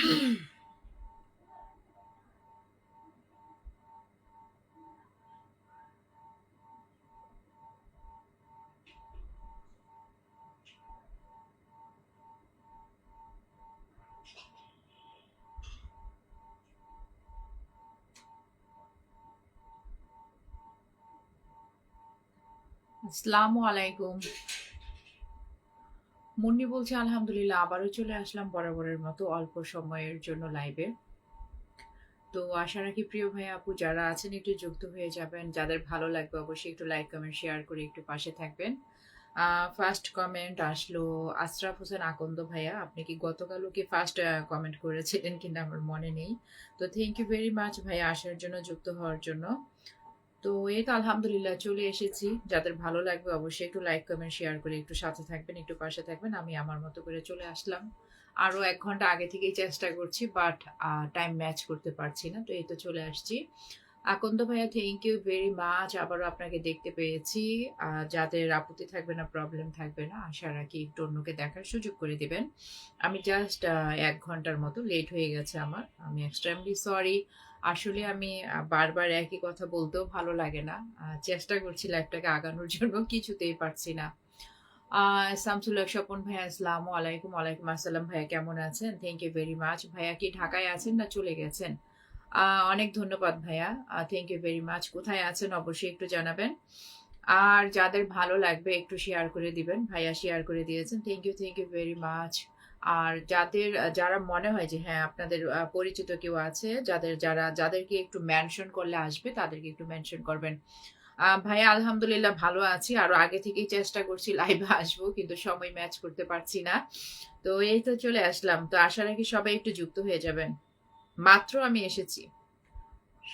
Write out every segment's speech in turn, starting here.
আসসালামু আলাইকুম। মুন্নি বলছি, আলহামদুলিল্লাহ আবারও চলে আসলাম বরাবরের মতো অল্প সময়ের জন্য লাইভে। তো আশা রাখি প্রিয় ভাই আপু যারা আছেন একটু যুক্ত হয়ে যাবেন, যাদের ভালো লাগবে অবশ্যই একটু লাইক কমেন্ট শেয়ার করে একটু পাশে থাকবেন। ফার্স্ট কমেন্ট আসলো আশরাফ হোসেন আকন্দ ভাইয়া, আপনি কি গতকালও কি ফার্স্ট কমেন্ট করেছিলেন কিনা আমার মনে নেই। তো থ্যাংক ইউ ভেরি মাচ ভাইয়া আসার জন্য, যুক্ত হওয়ার জন্য। তো এই তো আলহামদুলিল্লাহ চলে এসেছি। যাদের ভালো লাগবে অবশ্যই একটু লাইক কমেন্ট শেয়ার করে একটু সাথে থাকবেন, একটু পাশে থাকবেন। আমি আমার মতো করে চলে আসলাম। আরো 1 ঘন্টা আগে থেকেই চেষ্টা করছি, বাট টাইম ম্যাচ করতে পারছি না। তো এই তো চলে আসছি। আকন্দ ভাইয়া থ্যাংক ইউ ভেরি মাচ, আবারও আপনাকে দেখতে পেয়েছি। যাদের আপত্তি থাকবে না, প্রবলেম থাকবে না, আশা রাখি একটু অন্যকে দেখার সুযোগ করে দিবেন। আমি জাস্ট 1 ঘন্টার মতো লেট হয়ে গেছে আমার, আমি এক্সট্রিমলি সরি। আসলে আমি বারবার একই কথা বলতেও ভালো লাগে না। চেষ্টা করছি লাইফটাকে আগানোর জন্য, কিছুতেই পারছি না। শামসুল হক স্বপন ভাইয়া, আসসালামু আলাইকুম। ওয়ালাইকুম আসসালাম ভাইয়া, কেমন আছেন? Thank you very much. ভাইয়া কি ঢাকায় আছেন না চলে গেছেন? অনেক ধন্যবাদ ভাইয়া, থ্যাংক ইউ ভেরি মাচ। কোথায় আছেন অবশ্যই একটু জানাবেন। আর যাদের ভালো লাগবে একটু শেয়ার করে দিবেন, ভাইয়া শেয়ার করে দিয়েছেন, থ্যাংক ইউ ভেরি মাচ। আর যাদের যারা মনে হয় যে হ্যাঁ আপনাদের পরিচিত কেউ আছে, যাদেরকে একটু মেনশন করলে আসবে, তাদেরকে একটু মেনশন করবেন। ভাইয়া আলহামদুলিল্লাহ ভালো আছি, আরো আগে থেকেই চেষ্টা করছি লাইভে আসবো, কিন্তু সময় ম্যাচ করতে পারছি না। তো এই তো চলে আসলাম। তো আশা রাখি সবাই একটু যুক্ত হয়ে যাবেন। মাত্র আমি এসেছি,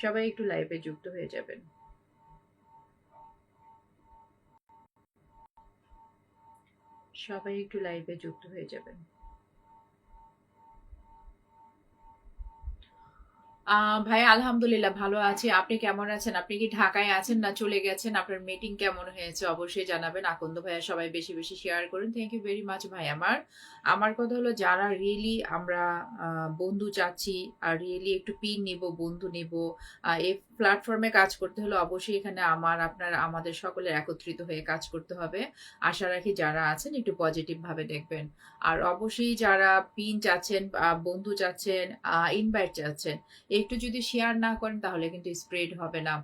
সবাই একটু লাইভে যুক্ত হয়ে যাবেন। সবাই একটু লাইভে যুক্ত হয়ে যাবেন। ভাইয়া আলহামদুলিল্লাহ ভালো আছি। আপনি কেমন আছেন? আপনি কি ঢাকায় আছেন না চলে গেছেন? আপনার মিটিং কেমন হয়েছে অবশ্যই জানাবেন। আকন্দ ভাইয়া সবাই বেশি বেশি শেয়ার করুন। থ্যাংক ইউ ভেরি মাচ ভাই। আমার আমার কথা হলো, যারা রিয়েলি আমরা বন্ধু চাচ্ছি, আর রিয়েলি একটু পিন নিব, বন্ধু নিব, এই প্ল্যাটফর্মে কাজ করতে হলে অবশ্যই এখানে আপনার আমাদের সকলের একত্রিত হয়ে কাজ করতে হবে। আশা রাখি যারা আছেন একটু পজিটিভ ভাবে দেখবেন। আর অবশ্যই যারা পিন চাচ্ছেন, বন্ধু চাচ্ছেন, ইনভাইট চাচ্ছেন, একটু যদি শেয়ার না করেন তাহলে কিন্তু স্প্রেড হবে না।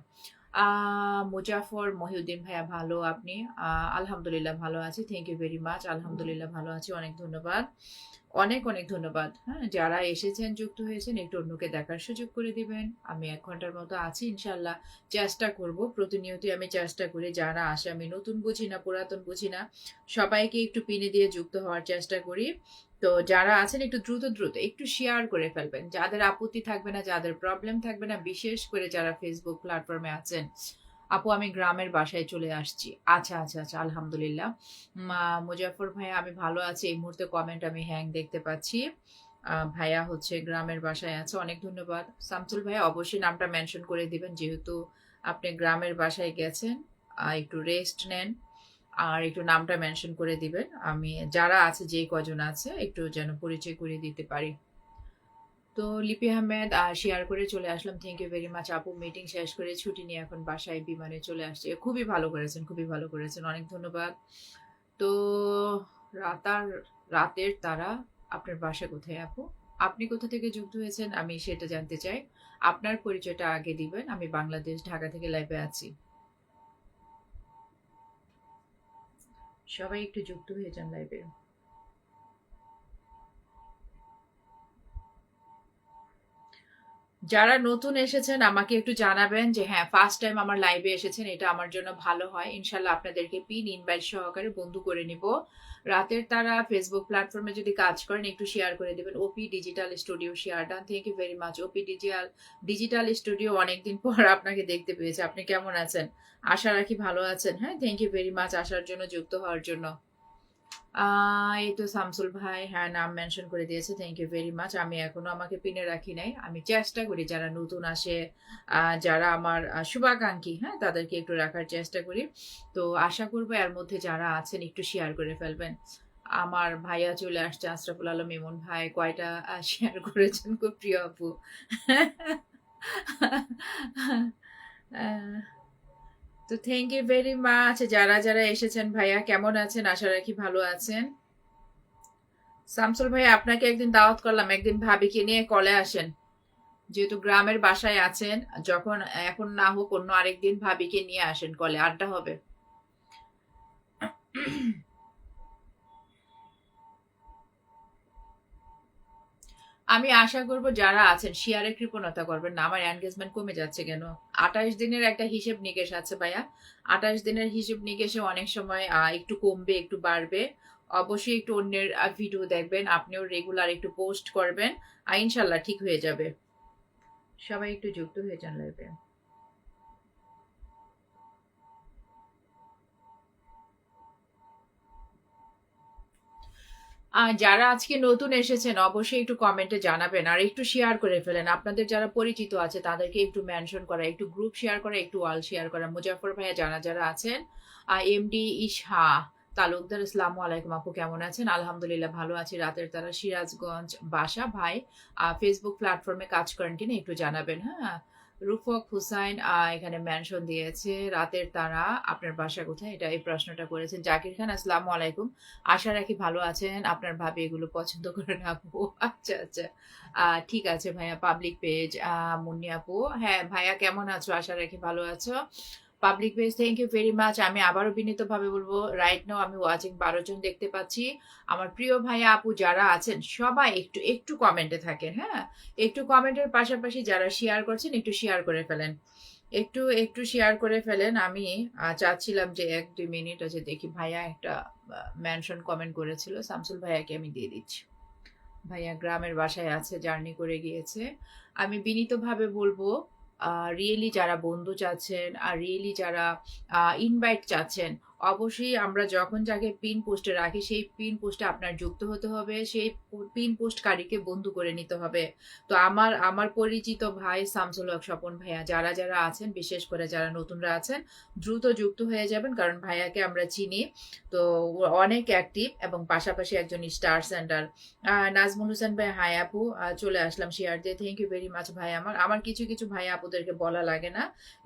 মুজাফর মহিউদ্দিন ভাইয়া ভালো, আপনি? আলহামদুলিল্লাহ ভালো আছি, থ্যাংক ইউ ভেরি মাচ। আলহামদুলিল্লাহ ভালো আছি, অনেক ধন্যবাদ। অনেক অনেক ধন্যবাদ। হ্যাঁ, যারা এসেছেন যুক্ত হয়েছেন একটু অন্যকে দেখার সুযোগ করে দিবেন। আমি 1 ঘন্টার মতো আছি ইনশাল্লাহ। চেষ্টা করব, প্রতিনিয়তই আমি চেষ্টা করি, যারা আসে আমি নতুন বুঝি না পুরাতন বুঝি না, সবাইকে একটু পিনে দিয়ে যুক্ত হওয়ার চেষ্টা করি। তো যারা আছেন একটু দ্রুত দ্রুত একটু শেয়ার করে ফেলবেন, যাদের আপত্তি থাকবে না, যাদের প্রবলেম থাকবে না, বিশেষ করে যারা ফেসবুক প্ল্যাটফর্মে আছেন। আপু আমি গ্রামের বাসায় চলে আসছি। আচ্ছা আচ্ছা আচ্ছা, আলহামদুলিল্লাহ। মুজাফর ভাইয়া আমি ভালো আছি, এই মুহূর্তে কমেন্ট আমি হ্যাং দেখতে পাচ্ছি। ভাইয়া হচ্ছে গ্রামের বাসায় আছে, অনেক ধন্যবাদ। শামসুল ভাইয়া অবশ্যই নামটা মেনশন করে দিবেন, যেহেতু আপনি গ্রামের বাসায় গেছেন। একটু রেস্ট নেন, আর একটু নামটা মেনশন করে দিবেন। আমি যারা আছে, যে কজন আছে, একটু যেন পরিচয় করে দিতে পারি। তো লিপি আহমেদ শেয়ার করে চলে আসলাম, থ্যাংক ইউ ভেরি মাচ আপু। মিটিং শেষ করে ছুটি নিয়ে এখন বাসায় বিমানে চলে আসছে। খুবই ভালো করেছেন, খুবই ভালো করেছেন, অনেক ধন্যবাদ। তো রাতার রাতের তারা, আপনার বাসা কোথায় আপু? আপনি কোথা থেকে যুক্ত হয়েছেন আমি সেটা জানতে চাই। আপনার পরিচয়টা আগে দিবেন। আমি বাংলাদেশ, ঢাকা থেকে লাইভে আছি। সবাই একটু যুক্ত হয়ে যান লাইভে। যারা নতুন এসেছেন আমাকে একটু জানাবেন যে হ্যাঁ ফার্স্ট টাইম আমার লাইভে এসেছেন, এটা আমার জন্য ভালো হয়। ইনশাল্লাহ আপনাদেরকে পিন ইনভাইট সহকারে বন্ধু করে নিব। রাতের তারা ফেসবুক প্ল্যাটফর্মে যদি কাজ করেন একটু শেয়ার করে দেবেন। OP digital studio share done, thank you very much. OP digital studio অনেকদিন পর আপনাকে দেখতে পেয়েছে, আপনি কেমন আছেন? আশা রাখি ভালো আছেন। হ্যাঁ, থ্যাংক ইউ ভেরি মাচ আসার জন্য, যুক্ত হওয়ার জন্য। এই তো শামসুল ভাই হ্যাঁ নাম মেনশন করে দিয়েছে, থ্যাংক ইউ ভেরি মাচ। আমি এখনো আমাকে পিনে রাখি নাই, আমি চেষ্টা করি যারা নতুন আসে, যারা আমার শুভাকাঙ্ক্ষী, হ্যাঁ তাদেরকে একটু রাখার চেষ্টা করি। তো আশা করবো এর মধ্যে যারা আছেন একটু শেয়ার করে ফেলবেন। আমার ভাইয়া চলে আসছে, আশরাফুল আলম ইমন ভাই কয়টা শেয়ার করেছেন খুব প্রিয় আপু। আহ, তো থ্যাংক ইউ ভেরি মাচ যারা যারা এসেছেন। ভাইয়া কেমন আছেন? আশা রাখি ভালো আছেন। শামসুল ভাই আপনাকে একদিন দাওয়াত করলাম, একদিন ভাবিকে নিয়ে কলে আসেন, যেহেতু গ্রামের বাসায় আছেন। যখন এখন না হোক অন্য আরেকদিন ভাবিকে নিয়ে আসেন, কলে আড্ডা হবে। আমি আশা করব যারা আছেন শেয়ারে কৃপণতা করবেন না। আমার এনগেজমেন্ট কমে যাচ্ছে কেন? 28 দিনের একটা হিসেব নিকেশ আছে ভাইয়া। 28 দিনের হিসেব নিকেশে অনেক সময় একটু কমবে, একটু বাড়বে। অবশ্যই একটু অন্যের ভিডিও দেখবেন, আপনিও রেগুলার একটু পোস্ট করবেন, ইনশাল্লাহ ঠিক হয়ে যাবে। সবাই একটু যুক্ত হয়ে যান লাইভে। যারা আজকে নতুন এসেছেন অবশ্যই একটু কমেন্টে জানাবেন, আর একটু শেয়ার করে ফেলেন। আপনাদের যারা পরিচিত আছে তাদেরকে একটু মেনশন করা, একটু গ্রুপ শেয়ার করা, একটু ওয়াল শেয়ার করা। মুজাফর ভাইয়া যারা যারা আছেন, এমডি ইশা তালুকদার, আসসালামু আলাইকুম আপু, কেমন আছেন? আলহামদুলিল্লাহ ভালো আছি। রাতের তারা সিরাজগঞ্জ বাসা ভাই, ফেসবুক প্ল্যাটফর্মে কাজ করেন কিনা একটু জানাবেন। হ্যাঁ, রুফক হুসাইন এখানে মেনশন দিয়েছে, রাতের তারা আপনার বাসা কোথায়, এটা এই প্রশ্নটা করেছেন। জাকির খান, আসসালামু আলাইকুম, আশা রাখি ভালো আছেন। আপনার ভাবি এগুলো পছন্দ করেন আপু? আচ্ছা আচ্ছা, ঠিক আছে ভাইয়া। পাবলিক পেজ মুন্নি আপু, হ্যাঁ ভাইয়া কেমন আছো? আশা রাখি ভালো আছো। Public page, thank you very much. আমি আবারও বিনীতভাবে বলবো, রাইট নাও আমি ওয়াচিং 12 জন দেখতে পাচ্ছি। আমার প্রিয় ভাইয়া আপু যারা আছেন সবাই একটু একটু কমেন্টে থাকেন। হ্যাঁ, একটু কমেন্টের পাশাপাশি যারা শেয়ার করছেন একটু শেয়ার করে ফেলেন, একটু একটু শেয়ার করে ফেলেন। আমি চাচ্ছিলাম যে 1-2 মিনিট আছে, দেখি ভাইয়া একটা মেনশন কমেন্ট করেছিল, শামসুল ভাইয়াকে আমি দিয়ে দিচ্ছি। ভাইয়া গ্রামের বাসায় আছে, জার্নি করে গিয়েছে। আমি বিনীতভাবে বলবো, রিয়েলি যারা বন্ধু চাচ্ছেন আর রিয়েলি যারা ইনভাইট চাচ্ছেন, অবশ্যই আমরা যখন যাকে পিন পোস্টে রাখি সেই পিন পোস্টে আপনার যুক্ত হতে হবে, সেই পিন পোস্টকারীকে বন্ধু করে নিতে হবে। তো আমার আমার পরিচিত ভাই শামসুল হক স্বপন ভাইয়া যারা যারা আছেন, বিশেষ করে যারা নতুনরা আছেন, দ্রুত যুক্ত হয়ে যাবেন, কারণ ভাইয়াকে আমরা চিনি। তো ও অনেক অ্যাক্টিভ এবং পাশাপাশি একজন স্টার সেন্টার। নাজমুল হোসেন ভাই, হাই আপু, চলে আসলাম শেয়ার দিয়ে, থ্যাংক ইউ ভেরি মাচ ভাই। আমার আমার কিছু কিছু ভাই আপুদেরকে বলা লাগে না।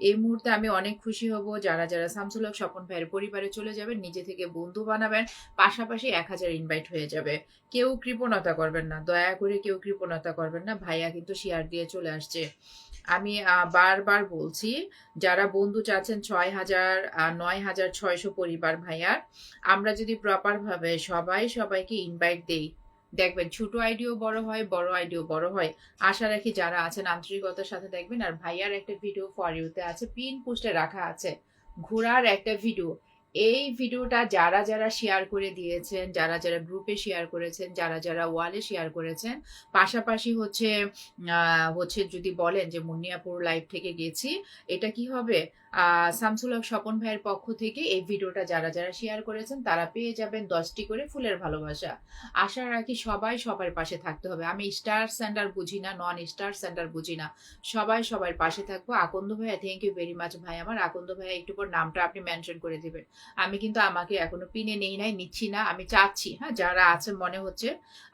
এই মুহূর্তে আমি অনেক খুশি হব যারা যারা শামসুল হক স্বপন ভাইয়ের পরিবারে চলে যাবেন, নিজে থেকে বন্ধু বানাবেন, পাশাপাশি 1000 ইনভাইট হয়ে যাবে। কেউ কৃপণতা করবেন না, দয়া করে কেউ কৃপণতা করবেন না। ভাইয়া কিন্তু শেয়ার দিয়ে চলে আসছে। আমি বারবার বলছি, যারা বন্ধু চাচ্ছেন 6000 9600 পরিবার ভাইয়ার, আমরা যদি প্রপার ভাবে সবাই সবাইকে ইনভাইট দেই, দেখবেন ছোট আইডিও বড় হয়, বড় আইডিও বড় হয়। আশা রাখি যারা আছেন আন্তরিকতার সাথে দেখবেন। আর ভাইয়ার একটা ভিডিও ফর ইউতে আছে, পিন পোস্টে রাখা আছে, ঘোড়ার একটা ভিডিও। এই ভিডিওটা যারা যারা শেয়ার করে দিয়েছেন, যারা যারা গ্রুপে শেয়ার করেছেন, যারা যারা ওয়ালে শেয়ার করেছেন, পাশাপাশি হচ্ছে যদি বলেন যে মুন্নিয়াপুর লাইভ থেকে গেছি, এটা কি হবে? শামসুল হক স্বপন ভাইয়ের পক্ষ থেকে এই ভিডিওটা যারা যারা শেয়ার করেছেন তারা পেয়ে যাবেন 10টি করে ফুলের ভালোবাসা। আশা রাখি সবাই সবার পাশে থাকতে হবে। আমি স্টার সেন্টার বুঝি না, নন স্টার সেন্টার বুঝি না, সবাই সবার পাশে থাকবো। আকন্দ ভাইয়া, থ্যাংক ইউ ভেরি মাচ ভাই। আমার আকন্দ ভাইয়া একটু পর নামটা আপনি মেনশন করে দিবেন। আমি কিন্তু আমাকে এখনো পিনে নেই নাই, নিচ্ছি না, আমি চাচ্ছি। হ্যাঁ, যারা আছেন মনে হচ্ছে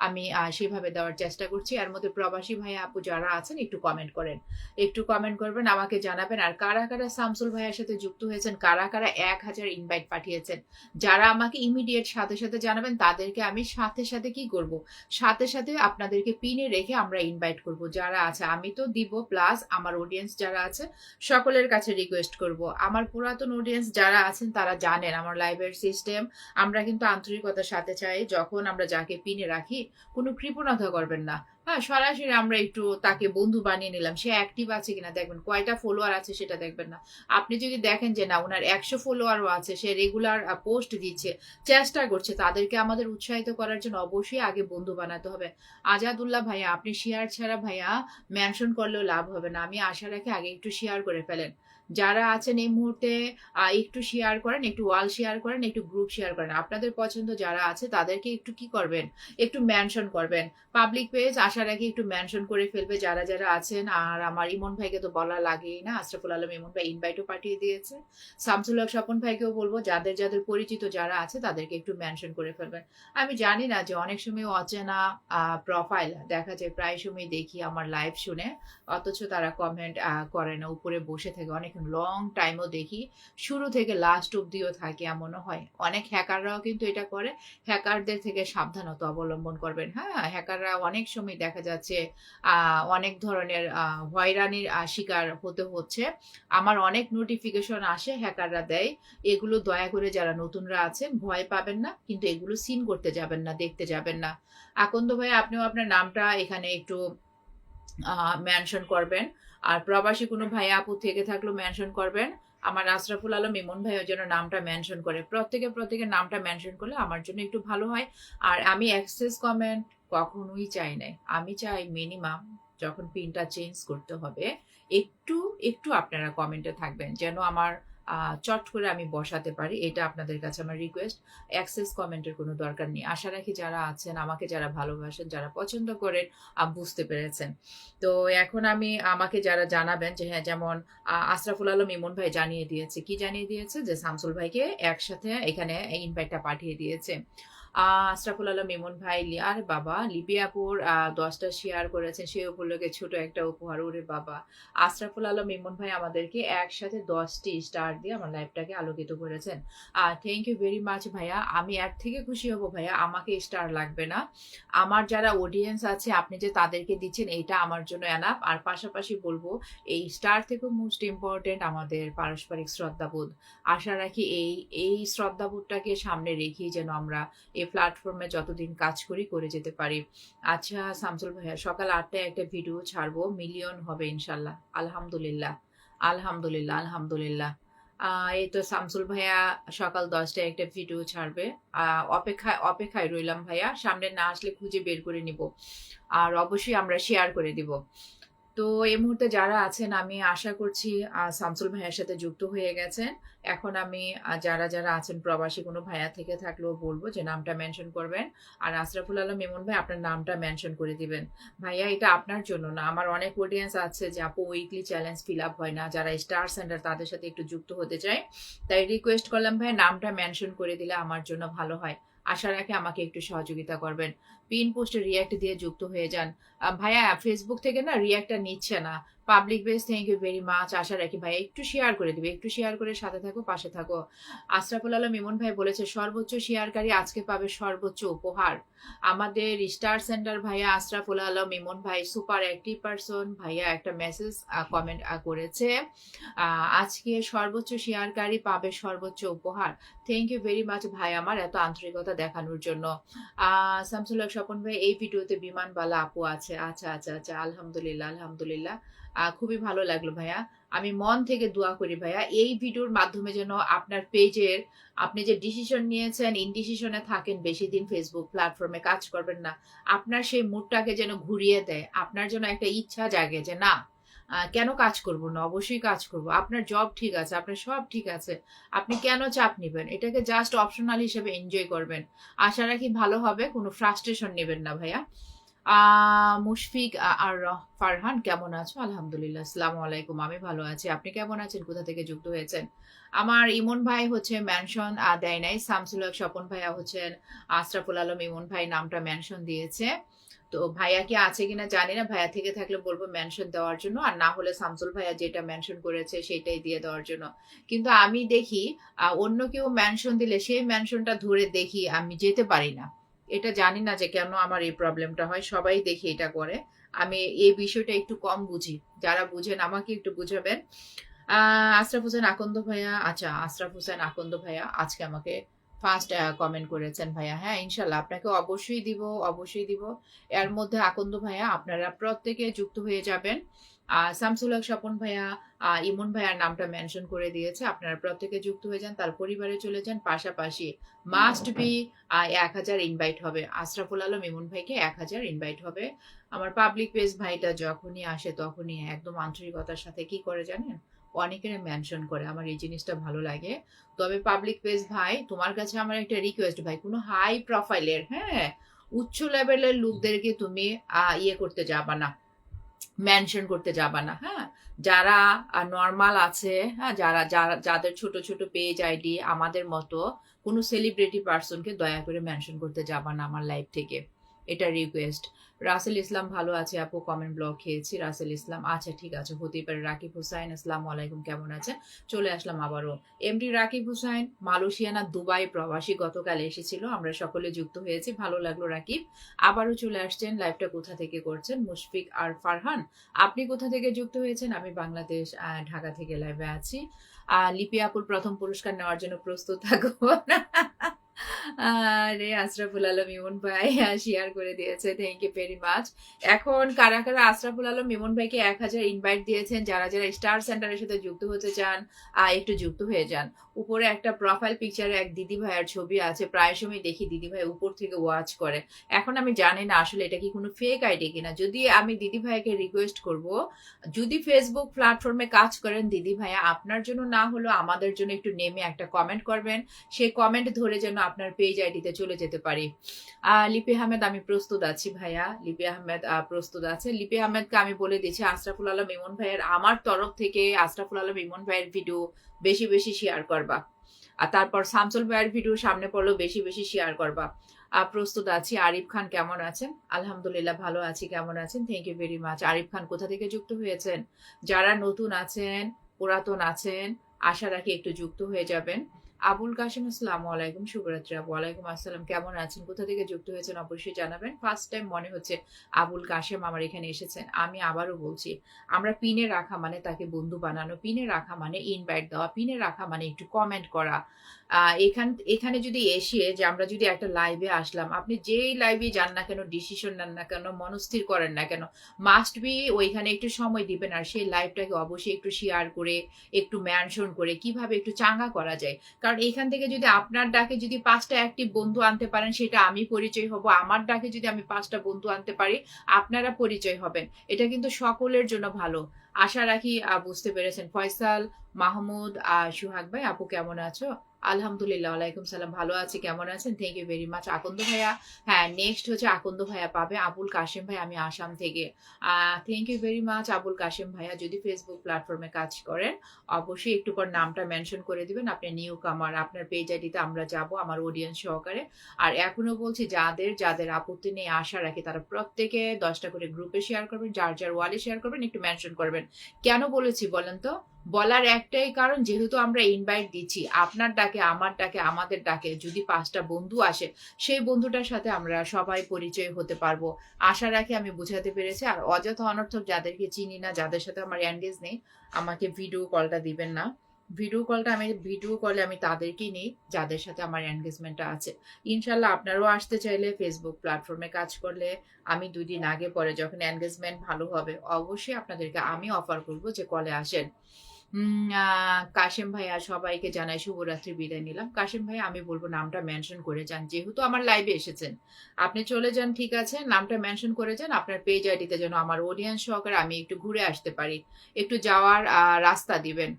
আমি সেভাবে দেওয়ার চেষ্টা করছি। এর মধ্যে প্রবাসী ভাইয়া আপু যারা আছেন একটু কমেন্ট করেন, একটু কমেন্ট করবেন, আমাকে জানাবেন। আর কারা কারা শামসুল ভাইয়ের সাথে যুক্ত হয়েছেন, কারা কারা 1000 ইনভাইট পাঠিয়েছেন, যারা আমাকে ইমিডিয়েট সাথে সাথে জানাবেন, তাদেরকে আমি সাথে সাথে কি করব, সাথে সাথে আপনাদেরকে পিনে রেখে আমরা ইনভাইট করব। যারা আছে আমি তো দিব, প্লাস আমার অডিয়েন্স যারা আছে সকলের কাছে রিকোয়েস্ট করব। আমার পুরাতন অডিয়েন্স যারা আছেন তারা জানেন আমার লাইভের সিস্টেম। আমরা কিন্তু আন্তরিকতার সাথে চাই, যখন আমরা যাকে পিনে রাখি কোনো কৃপণতা করবেন না। হ্যাঁ, সরাসরি আমরা একটু তাকে বন্ধু বানিয়ে নিলাম, সে অ্যাক্টিভ আছে কিনা দেখবেন, কয়টা ফলোয়ার আছে সেটা দেখবেন না। আপনি যদি দেখেন যে না ওনার 100 ফলোয়ারও আছে, সে রেগুলার পোস্ট দিচ্ছে, চেষ্টা করছে, তাদেরকে আমাদের উৎসাহিত করার জন্য অবশ্যই আগে বন্ধু বানাতে হবে। আজাদুল্লাহ ভাইয়া, আপনি শেয়ার ছাড়া ভাইয়া মেনশন করলেও লাভ হবে না। আমি আশা রাখি আগে একটু শেয়ার করে ফেলেন, যারা আছেন এই মুহূর্তে একটু শেয়ার করেন, একটু ওয়াল শেয়ার করেন, একটু গ্রুপ শেয়ার করেন। আপনাদের পছন্দ যারা আছে তাদেরকে একটু কি করবেন, একটু মেনশন করবেন। পাবলিক পেজ আসার আগে একটু মেনশন করে ফেলবে যারা যারা আছেন। আর আমার ইমন ভাইকে তো বলা লাগেই না, আশরাফুল আলম ইমন ভাই ইনভাইটও পাঠিয়ে দিয়েছে। শামসুল হক স্বপন ভাইকেও বলবো যাদের যাদের পরিচিত যারা আছে তাদেরকে একটু মেনশন করে ফেলবেন। আমি জানি না যে অনেক সময় অচেনা প্রোফাইল দেখা যায়, প্রায় সময় দেখি আমার লাইভ শুনে, অথচ তারা কমেন্ট করে না, উপরে বসে থাকে অনেক লং টাইমও দেখি, শুরু থেকে লাস্ট অব্দিও থাকে, এমনও হয়। অনেক হ্যাকাররাও কিন্তু এটা করে। হ্যাকারদের থেকে সাবধানতা অবলম্বন করবেন। হ্যাঁ, হ্যাকাররা অনেক সময় দেখা যাচ্ছে অনেক ধরনের হয়রানির শিকার হতে হচ্ছে। আমার অনেক নোটিফিকেশন আসে, হ্যাকাররা দেয়। এগুলো দয়া করে যারা নতুনরা আছেন ভয় পাবেন না, কিন্তু এগুলো সিন করতে যাবেন না, দেখতে যাবেন না। আকন্দ ভাই, আপনিও আপনার নামটা এখানে একটু মেনশন করবেন। আর প্রবাসী কোনো ভাই আপু থেকে থাকলেও মেনশন করবেন। আমার আশরাফুল আলম ইমন ভাইয়ের জন্য নামটা মেনশন করে, প্রত্যেকের নামটা মেনশন করলে আমার জন্য একটু ভালো হয়। আর আমি অ্যাক্সেস কমেন্ট কখনোই চাই নাই। আমি চাই মিনিমাম যখন পিনটা চেঞ্জ করতে হবে একটু একটু আপনারা কমেন্টে থাকবেন, যেন আমার চট করে আমি বসাতে পারি। এটা আপনাদের কাছে আমার রিকোয়েস্ট। অ্যাক্সেস কমেন্টের কোনো দরকার নেই। আশা রাখি যারা আছেন, আমাকে যারা ভালোবাসেন, যারা পছন্দ করেন, বুঝতে পেরেছেন। তো এখন আমি আমাকে যারা জানাবেন যে হ্যাঁ, যেমন আশরাফুল আলম ইমন ভাই জানিয়ে দিয়েছে, কি জানিয়ে দিয়েছে, যে শামসুল ভাইকে একসাথে এখানে ইনভাইটটা পাঠিয়ে দিয়েছে। আশরাফুল আলম ইমন ভাই, আরে বাবা, লিপিয়াপুর 10টা শেয়ার করেছেন, সে উপলক্ষে ছোট একটা উপহার। ওরে বাবা, আশরাফুল আলম ইমন ভাই আমাদেরকে একসাথে 10টি স্টার দিয়ে আমার লাইফটাকে আলোকিত করেছেন। থ্যাংক ইউ ভেরি মাচ ভাইয়া। আমি এর থেকে খুশি হব ভাইয়া, আমাকে স্টার লাগবে না। আমার যারা অডিয়েন্স আছে আপনি যে তাদেরকে দিচ্ছেন, এইটা আমার জন্য এনাফ। আর পাশাপাশি বলবো, এই স্টার থেকেও মোস্ট ইম্পর্টেন্ট আমাদের পারস্পরিক শ্রদ্ধাবোধ। আশা রাখি এই এই শ্রদ্ধাবোধটাকে সামনে রেখেই যেন আমরা এই প্ল্যাটফর্মে যতদিন কাজ করি করে যেতে পারি। আচ্ছা শামসুল ভাইয়া, সকাল 8টায় একটা ভিডিও ছাড়বো, মিলিয়ন হবে ইনশাল্লাহ। আলহামদুলিল্লাহ, আলহামদুলিল্লাহ, আলহামদুলিল্লাহ। এই তো শামসুল ভাইয়া সকাল 10টায় একটা ভিডিও ছাড়বে। অপেক্ষায় অপেক্ষায় রইলাম ভাইয়া, সামনে না আসলে খুঁজে বের করে নিব। আর অবশ্যই আমরা শেয়ার করে দিব। তো এই মুহূর্তে যারা আছেন, আমি আশা করছি শামসুল ভাইয়ের সাথে যুক্ত হয়ে গেছেন। এখন আমি যারা যারা আছেন প্রবাসী কোনো ভাইয়া থেকে থাকলেও বলবো যে নামটা মেনশন করবেন। আর আশরাফুল আলম ইমন ভাই, আপনার নামটা মেনশন করে দিবেন। ভাইয়া, এটা আপনার জন্য না, আমার অনেক অডিয়েন্স আছে যে আপু উইকলি চ্যালেঞ্জ ফিল আপ হয় না, যারা স্টার সেন্টার তাদের সাথে একটু যুক্ত হতে চায়। তাই রিকোয়েস্ট করলাম ভাই, নামটা মেনশন করে দিলে আমার জন্য ভালো হয়। আশা রাখি আমাকে একটু সহযোগিতা করবেন। পিন পোস্টে রিয়াক্ট দিয়ে যুক্ত হয়ে যান। ভাইয়া, ফেসবুক থেকে না রিয়াক্টটা নিচ্ছে না। Public base, thank you very much. আশা রাখি ভাইয়া একটু শেয়ার করে দিবে, একটু শেয়ার করে সাথে থাকো, পাশে থাকো। আশরাফুল আলম ইমন ভাই বলেছে সর্বোচ্চ শেয়ারকারী আজকে পাবে সর্বোচ্চ উপহার। আমাদের স্টার সেন্টার ভাইয়া আশরাফুল আলম ইমন ভাই সুপার অ্যাক্টিভ পারসন ভাইয়া একটা মেসেজ কমেন্ট করেছে, আজকে সর্বোচ্চ শেয়ারকারী পাবে সর্বোচ্চ উপহার। থ্যাংক ইউ ভেরি মাচ ভাই, আমার এত আন্তরিকতা দেখানোর জন্য। শামসুল হক স্বপন ভাই, এই ভিডিওতে বিমানবালা আপু আছে। আচ্ছা আচ্ছা আচ্ছা, আলহামদুলিল্লাহ, আলহামদুলিল্লাহ। খুবই ভালো লাগলো ভাইয়া। আমি মন থেকে দোয়া করি ভাইয়া, এই ভিডিওর মাধ্যমে যেন আপনার পেজের, আপনি যে ডিসিশন নিয়েছেন, ইনডিসিশনে থাকেন, বেশি দিন ফেসবুক প্ল্যাটফর্মে কাজ করবেন না, আপনার সেই মুডটাকে যেন ঘুরিয়ে দেয়। আপনার যেন একটা ইচ্ছা জাগে যে না, কেন কাজ করব না, অবশ্যই কাজ করব। আপনার জব ঠিক আছে, আপনার সব ঠিক আছে, আপনি কেন চাপ নেবেন? এটাকে জাস্ট অপশনাল হিসেবে এনজয় করবেন। আশা রাখি ভালো হবে, কোনো ফ্রাস্ট্রেশন নেবেন না ভাইয়া। মুশফিক আর ফারহান, কেমন আছো? আলহামদুলিল্লাহ, আসসালামু আলাইকুম। আমি ভালো আছি, আপনি কেমন আছেন? কোথা থেকে যুক্ত হয়েছেন? আমার ইমন ভাই হচ্ছে মেনশন দেয় নাই। শামসুল হক স্বপন ভাইয়া হচ্ছেন আশরাফুল আলম ইমন ভাই নামটা মেনশন দিয়েছে। তো ভাইয়া কি আছে কিনা জানি না, ভাইয়া থেকে থাকলে বলবো মেনশন দেওয়ার জন্য, আর না হলে শামসুল ভাইয়া যেটা মেনশন করেছে সেটাই দিয়ে দেওয়ার জন্য। কিন্তু আমি দেখি অন্য কেউ মেনশন দিলে সেই মেনশনটা ধরে দেখি আমি যেতে পারি না। এটা জানি না যে কেন আমার এই প্রবলেমটা হয়, সবাই দেখি এটা করে। আমি এই বিষয়টা একটু কম বুঝি, যারা বুঝেন আমাকে একটু বুঝাবেন। আশরাফ হোসেন আকন্দ ভাইয়া, আচ্ছা আশরাফ হোসেন আকন্দ ভাইয়া আজকে আমাকে ফার্স্ট কমেন্ট করেছেন ভাইয়া। হ্যাঁ, ইনশাল্লাহ আপনাকে অবশ্যই দিব, অবশ্যই দিব। এর মধ্যে আকন্দ ভাইয়া আপনারা প্রত্যেকে যুক্ত হয়ে যাবেন। শামসুল হক স্বপন ভাইয়া ইমন ভাইয়ার নামটা মেনশন করে দিয়েছে, আপনারা প্রত্যেকে যুক্ত হয়ে যান, তার পরিবারে চলে যান। পাশাপাশি মাস্ট বি 1000 ইনভাইট হবে, আশরাফুল আলম ইমন ভাইকে 1000 ইনভাইট হবে। আমার পাবলিক পেজ ভাইটা যখনই আসে তখনই একদম আন্তরিকতার সাথে কি করে জানেন, অনেকের মেনশন করে, আমার এই জিনিসটা ভালো লাগে। তবে পাবলিক পেজ ভাই, তোমার কাছে আমার একটা রিকোয়েস্ট ভাই, কোনো হাই প্রোফাইলের, হ্যাঁ, উচ্চ লেভেলের লোকদেরকে তুমি ইয়ে করতে যাবা না, মেনশন করতে যাবা না, হ্যাঁ। যারা নর্মাল আছে, হ্যাঁ, যারা যারা যাদের ছোট ছোট পেজ আইডি আমাদের মতো, কোনো সেলিব্রিটি পার্সনকে দয়া করে মেনশন করতে যাবা না আমার লাইফ থেকে, এটা রিকোয়েস্ট। রাসেল ইসলাম ভালো আছে আপু, কমেন্ট ব্লক খেয়েছি। রাসেল ইসলাম, আচ্ছা ঠিক আছে, হতেই পারে। রাকিব হুসাইন, আসসালামু আলাইকুম, কেমন আছেন? চলে আসলাম আবারও। এমডি রাকিব হুসাইন, মালয়েশিয়া না দুবাই প্রবাসী, গতকাল এসেছিল, আমরা সকলে যুক্ত হয়েছি, ভালো লাগলো রাকিব। আবারও চলে আসছেন, লাইভটা কোথা থেকে করছেন? মুশফিক আর ফারহান, আপনি কোথা থেকে যুক্ত হয়েছেন? আমি বাংলাদেশ, ঢাকা থেকে লাইভে আছি। লিপি আপুর প্রথম পুরস্কার নেওয়ার জন্য প্রস্তুত থাকবো। আরে আশরাফুল আলম ইমন ভাই শেয়ার করে দিয়েছে, থ্যাংক ইউ ভেরি মাচ। এখন কারা কারা আশরাফুল আলম ইমন ভাইকে 1000 ইনভাইট দিয়েছেন, যারা যারা স্টার সেন্টারের সাথে যুক্ত হতে চান একটু যুক্ত হয়ে যান। উপরে একটা প্রোফাইল পিকচারে এক দিদি ভাইয়ের ছবি আছে, প্রায় সময় দেখি দিদি ভাই উপর থেকে ওয়াচ করে। এখন আমি জানি না আসলে এটা কি কোনো ফেক আইডি কিনা। যদি আমি দিদি ভাইকে রিকোয়েস্ট করব, যদি ফেসবুক প্ল্যাটফর্মে কাজ করেন দিদি ভাইয়া, আপনার জন্য না হলেও আমাদের জন্য একটু নেমে একটা কমেন্ট করবেন, সেই কমেন্ট ধরে যেন আপনার পেজ আইডিতে চলে যেতে পারি। লিপি আহমেদ, আমি প্রস্তুত আছি ভাইয়া। লিপি আহমেদ প্রস্তুত আছে। লিপি আহমেদকে আমি বলে দিচ্ছি, আশরাফুল আলম ইমন ভাইয়ের, আমার তরফ থেকে আশরাফুল আলম ইমন ভাইয়ের ভিডিও বেশি বেশি শেয়ার করবা, আর তারপর শামসুল ভাইয়ের ভিডিও সামনে পড়লেও বেশি বেশি শেয়ার করবা। প্রস্তুত আছি। আরিফ খান, কেমন আছেন? আলহামদুলিল্লাহ ভালো আছি, কেমন আছেন? Thank you very much. Arif Khan কোথা থেকে যুক্ত হয়েছেন? যারা নতুন আছেন, পুরাতন আছেন, আশা রাখি একটু যুক্ত হয়ে যাবেন। আবুল কাশেম, আসসালামু আলাইকুম, শুভরাত্রি আপু। ওয়ালাইকুম আসসালাম, কেমন আছেন? কোথা থেকে যুক্ত হয়েছেন অবশ্যই জানাবেন। ফার্স্ট টাইম মনে হচ্ছে আবুল কাশেম আমার এখানে এসেছেন। আমি আবারও বলছি, আমরা পিনে রাখা মানে তাকে বন্ধু বানানো, পিনে রাখা মানে ইনভাইট দেওয়া, পিনে রাখা মানে একটু কমেন্ট করা। এখানে যদি এসে যে আমরা যদি একটা লাইভে আসলাম, আপনি যেই লাইভে যান না কেন, ডিসিশন নেন না কেন, মনস্থির করেন না কেন, মাস্ট বি ওইখানে একটু সময় দিবেন, আর সেই লাইভটাকে অবশ্যই একটু শেয়ার করে, একটু মেনশন করে কিভাবে একটু চাঙ্গা করা যায়। কারণ এখান থেকে যদি আপনার ডাকে যদি 5টা অ্যাক্টিভ বন্ধু আনতে পারেন, সেটা আমি পরিচয় হব। আমার ডাকে যদি আমি 5টা বন্ধু আনতে পারি, আপনারা পরিচয় হবেন। এটা কিন্তু সকলের জন্য ভালো। আশা রাখি বুঝতে পেরেছেন। ফয়সাল মাহমুদ, সুহাগ ভাই, আপু কেমন আছো? আলহামদুলিল্লাহ, ওয়ালাইকুম সালাম, ভালো আছি, কেমন আছেন? Thank you very much. Akanda ভাইয়া, হ্যাঁ নেক্সট হচ্ছে আকন্দ ভাইয়া পাবে। আবুল কাশেম ভাই, আমি আসাম থেকে। Thank you very much Abul Kashem ভাইয়া। যদি ফেসবুক প্ল্যাটফর্মে কাজ করেন, অবশ্যই একটু পর নামটা মেনশন করে দিবেন। আপনি নিউ কামার, আপনার পেজ আইডিতে আমরা যাব আমার অডিয়েন্স সহকারে। আর এখনো বলছি, যাদের যাদের আপত্তি নেই, আশা রাখি তারা প্রত্যেকে 10টা করে গ্রুপে শেয়ার করবেন, যার যার ওয়ালে শেয়ার করবেন, একটু মেনশন করবেন। কেন বলেছি বলেন তো? বলার একটাই কারণ, যেহেতু আমরা ইনভাইট দিচ্ছি, আপনার ডাকে, আমার ডাকে, আমাদের ডাকে যদি 5টা বন্ধু আসে, সেই বন্ধুটার সাথে আমরা সবাই পরিচয় হতে পারবো। আশা রাখি আমি বুঝাতে পেরেছি। আর অযথা অনর্থক যাদেরকে চিনি না, যাদের সাথে আমার এনগেজ নেই, আমাকে ভিডিও কলটা দিবেন না। ভিডিও কলে আমি তাদেরকেই নেই যাদের সাথে আমার এনগেজমেন্টটা আছে। ইনশাল্লাহ আপনারাও আসতে চাইলে, ফেসবুক প্ল্যাটফর্মে কাজ করলে, আমি 2 দিন আগে পরে যখন এনগেজমেন্ট ভালো হবে, অবশ্যই আপনাদেরকে আমি অফার করবো যে কলে আসেন। কাশেম ভাইয়া, সবাইকে জানাই শুভরাত্রি, বিদায় নিলাম। কাশেম ভাই, আমি বলবো নামটা মেনশন করে যান, যেহেতু আমার লাইভে এসেছেন। আপনি চলে যান, ঠিক আছে, নামটা মেনশন করে যান আপনার পেজ আইডিতে, যেন আমার অডিয়েন্স সহকারে আমি একটু ঘুরে আসতে পারি, একটু যাওয়ার রাস্তা দিবেন।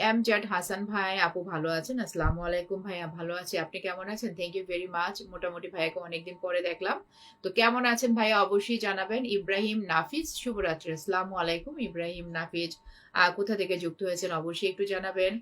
এমজেড হাসান ভাই, আপু ভালো আছেন? আসসালামু আলাইকুম ভাইয়া, ভালো আছি, আপনি কেমন আছেন? Thank you very much. মোটামুটি ভাইয়াকে অনেকদিন পরে দেখলাম, তো কেমন আছেন ভাইয়া অবশ্যই জানাবেন। ইব্রাহিম নাফিজ, শুভরাত্রি, আসসালামু আলাইকুম ইব্রাহিম নাফিজ, কোথা থেকে যুক্ত হয়েছেন অবশ্যই একটু জানাবেন।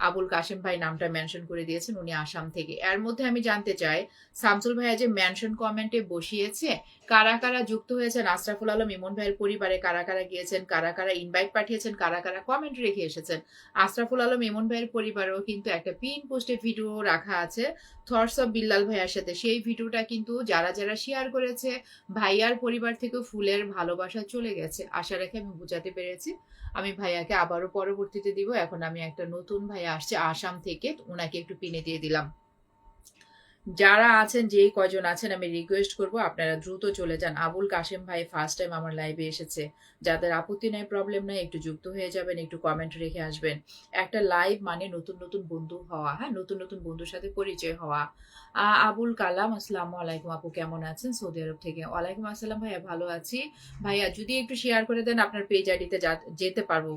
আবুল কাশেম ভাই নামটা মেনশন করে দিয়েছেন, উনি আসাম থেকে। এর মধ্যে আমি জানতে চাই, শামসুল ভাইয়া যে মেনশন কমেন্টে বসিয়েছে, কারা কারা যুক্ত হয়েছেন আশরাফুল আলম ইমন ভাইয়ের পরিবারে, কারা কারা গিয়েছেন, কারা কারা ইনভাইট পাঠিয়েছেন, কারা কারা কমেন্ট রেখে এসেছেন। আশরাফুল আলম ইমন ভাইয়ের পরিবারেও কিন্তু একটা পিন পোস্টে ভিডিও রাখা আছে থটস অফ বিল্লাল ভাইয়ার সাথে। সেই ভিডিওটা কিন্তু যারা যারা শেয়ার করেছে, ভাইয়ার পরিবার থেকে ফুলের ভালোবাসা চলে গেছে। আশা রাখি আমি বুঝাতে পেরেছি। আমি ভাইয়াকে আবারও পরবর্তীতে দিব। এখন আমি একটা নতুন ভাইয়া আসছে আসাম থেকে, ওনাকে একটু পিনে দিয়ে দিলাম। যারা আছেন, যেই কয়জন আছেন, আমি রিকোয়েস্ট করব আপনারা দ্রুত চলে যান। আবুল কাশেম ভাই ফার্স্ট টাইম আমার লাইভে এসেছে। যাদের আপত্তি নাই, প্রবলেম নাই, একটু যুক্ত হয়ে যাবেন, একটু কমেন্ট রেখে আসবেন। একটা লাইভ মানে নতুন নতুন বন্ধু হওয়া, হ্যাঁ, নতুন নতুন বন্ধুর সাথে পরিচয় হওয়া। আবুল কালাম, আসসালামু আলাইকুম আপু, কেমন আছেন? সৌদি আরব থেকে। ওয়ালাইকুম আসসালাম ভাইয়া, ভালো আছি। ভাইয়া যদি একটু শেয়ার করে দেন, আপনার পেজ আইডিতে যেতে পারবো।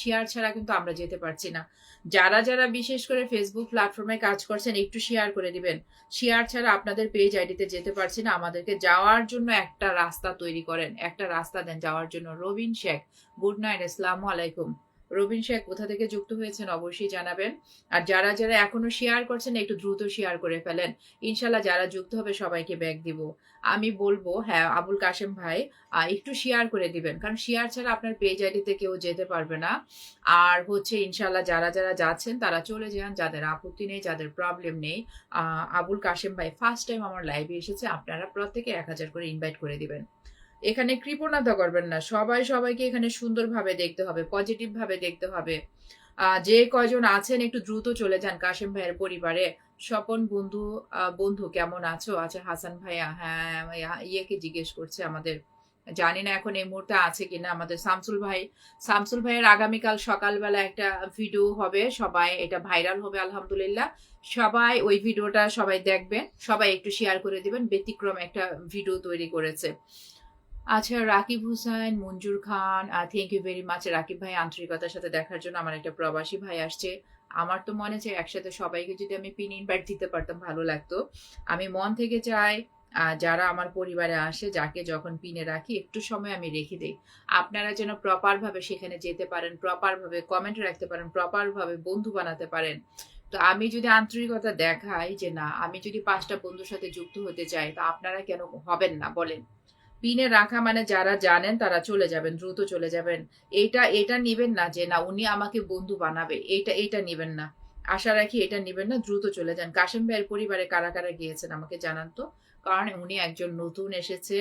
শেয়ার ছাড়া কিন্তু আমরা যেতে পারছি না। যারা যারা বিশেষ করে ফেসবুক প্ল্যাটফর্মে কাজ করছেন, একটু শেয়ার করে দিবেন। শেয়ার ছাড়া আপনাদের পেজ আইডিতে যেতে পারছি না। আমাদেরকে যাওয়ার জন্য একটা রাস্তা তৈরি করেন, একটা রাস্তা দেন যাওয়ার জন্য। রবিন শেখ, গুড নাইট, আসসালামু আলাইকুম। রবিন শেখ কোথা থেকে যুক্ত হয়েছেন অবশ্যই জানাবেন। আর যারা যারা এখনো শেয়ার করছেন, একটু দ্রুত শেয়ার করে ফেলেন। ইনশাল্লাহ যারা যুক্ত হবে সবাইকে ব্যাক দিব। আমি বলবো, হ্যাঁ আবুল কাশেম ভাই, একটু শেয়ার করে দিবেন, কারণ শেয়ার ছাড়া আপনার পেজ আইডিতে কেউ যেতে পারবে না। আর হচ্ছে ইনশাল্লাহ যারা যারা যাচ্ছেন তারা চলে যান, যাদের আপত্তি নেই, যাদের প্রবলেম নেই। আবুল কাশেম ভাই ফার্স্ট টাইম আমার লাইভে এসেছে, আপনারা প্রত্যেকে 1000 করে ইনভাইট করে দিবেন। এখানে কৃপণতা করবেন না, সবাই সবাইকে এখানে সুন্দরভাবে দেখতে হবে, পজিটিভ ভাবে দেখতে হবে। যে কয়জন আছেন একটু দ্রুত চলে যান কাশেম ভাইয়ের পরিবারে। স্বপন বন্ধু, বন্ধু কেমন আছো? আচ্ছা হাসান ভাইয়া, হ্যাঁ ইয়েকে জিজ্ঞেস করছে আমাদের, জানি না এখন এই মুহূর্তে আছে কিনা আমাদের শামসুল ভাই। শামসুল ভাইয়ের আগামীকাল সকালবেলা একটা ভিডিও হবে, সবাই এটা ভাইরাল হবে আলহামদুলিল্লাহ। সবাই ওই ভিডিওটা সবাই দেখবেন, সবাই একটু শেয়ার করে দিবেন। ব্যতিক্রম একটা ভিডিও তৈরি করেছে। আচ্ছা Rakib Hossain, Monjur Khan, thank you very much Rakib ভাই, আন্তরিকতার সাথে দেখার জন্য। আমার একটা প্রবাসী ভাই আসছে। আমার তো মনে চাই একসাথে সবাইকে যদি আমি পিন ইনভাইট দিতে পারতাম ভালো লাগতো। আমি মন থেকে চাই যারা আমার পরিবারে আসে, যাকে যখন পিনে রাখি একটু সময় আমি রেখে দিই, আপনারা যেন প্রপার ভাবে সেখানে যেতে পারেন, প্রপার ভাবে কমেন্ট রাখতে পারেন, প্রপার ভাবে বন্ধু বানাতে পারেন। তো আমি যদি আন্তরিকতা দেখাই যে না, আমি যদি 5টা বন্ধুর সাথে যুক্ত হতে চাই, তা আপনারা কেন হবেন না বলেন? পিনে রাখা মানে যারা জানেন তারা চলে যাবেন, দ্রুত চলে যাবেন। এটা এটা নিবেন না যে না উনি আমাকে বন্ধু বানাবে, এটা নিবেন না। আশা রাখি এটা নিবেন না, দ্রুত চলে যান। কাশেম ভাইয়ের পরিবারে কারা কারা গিয়েছেন আমাকে জানান তো, কারণ উনি একজন নতুন এসেছে।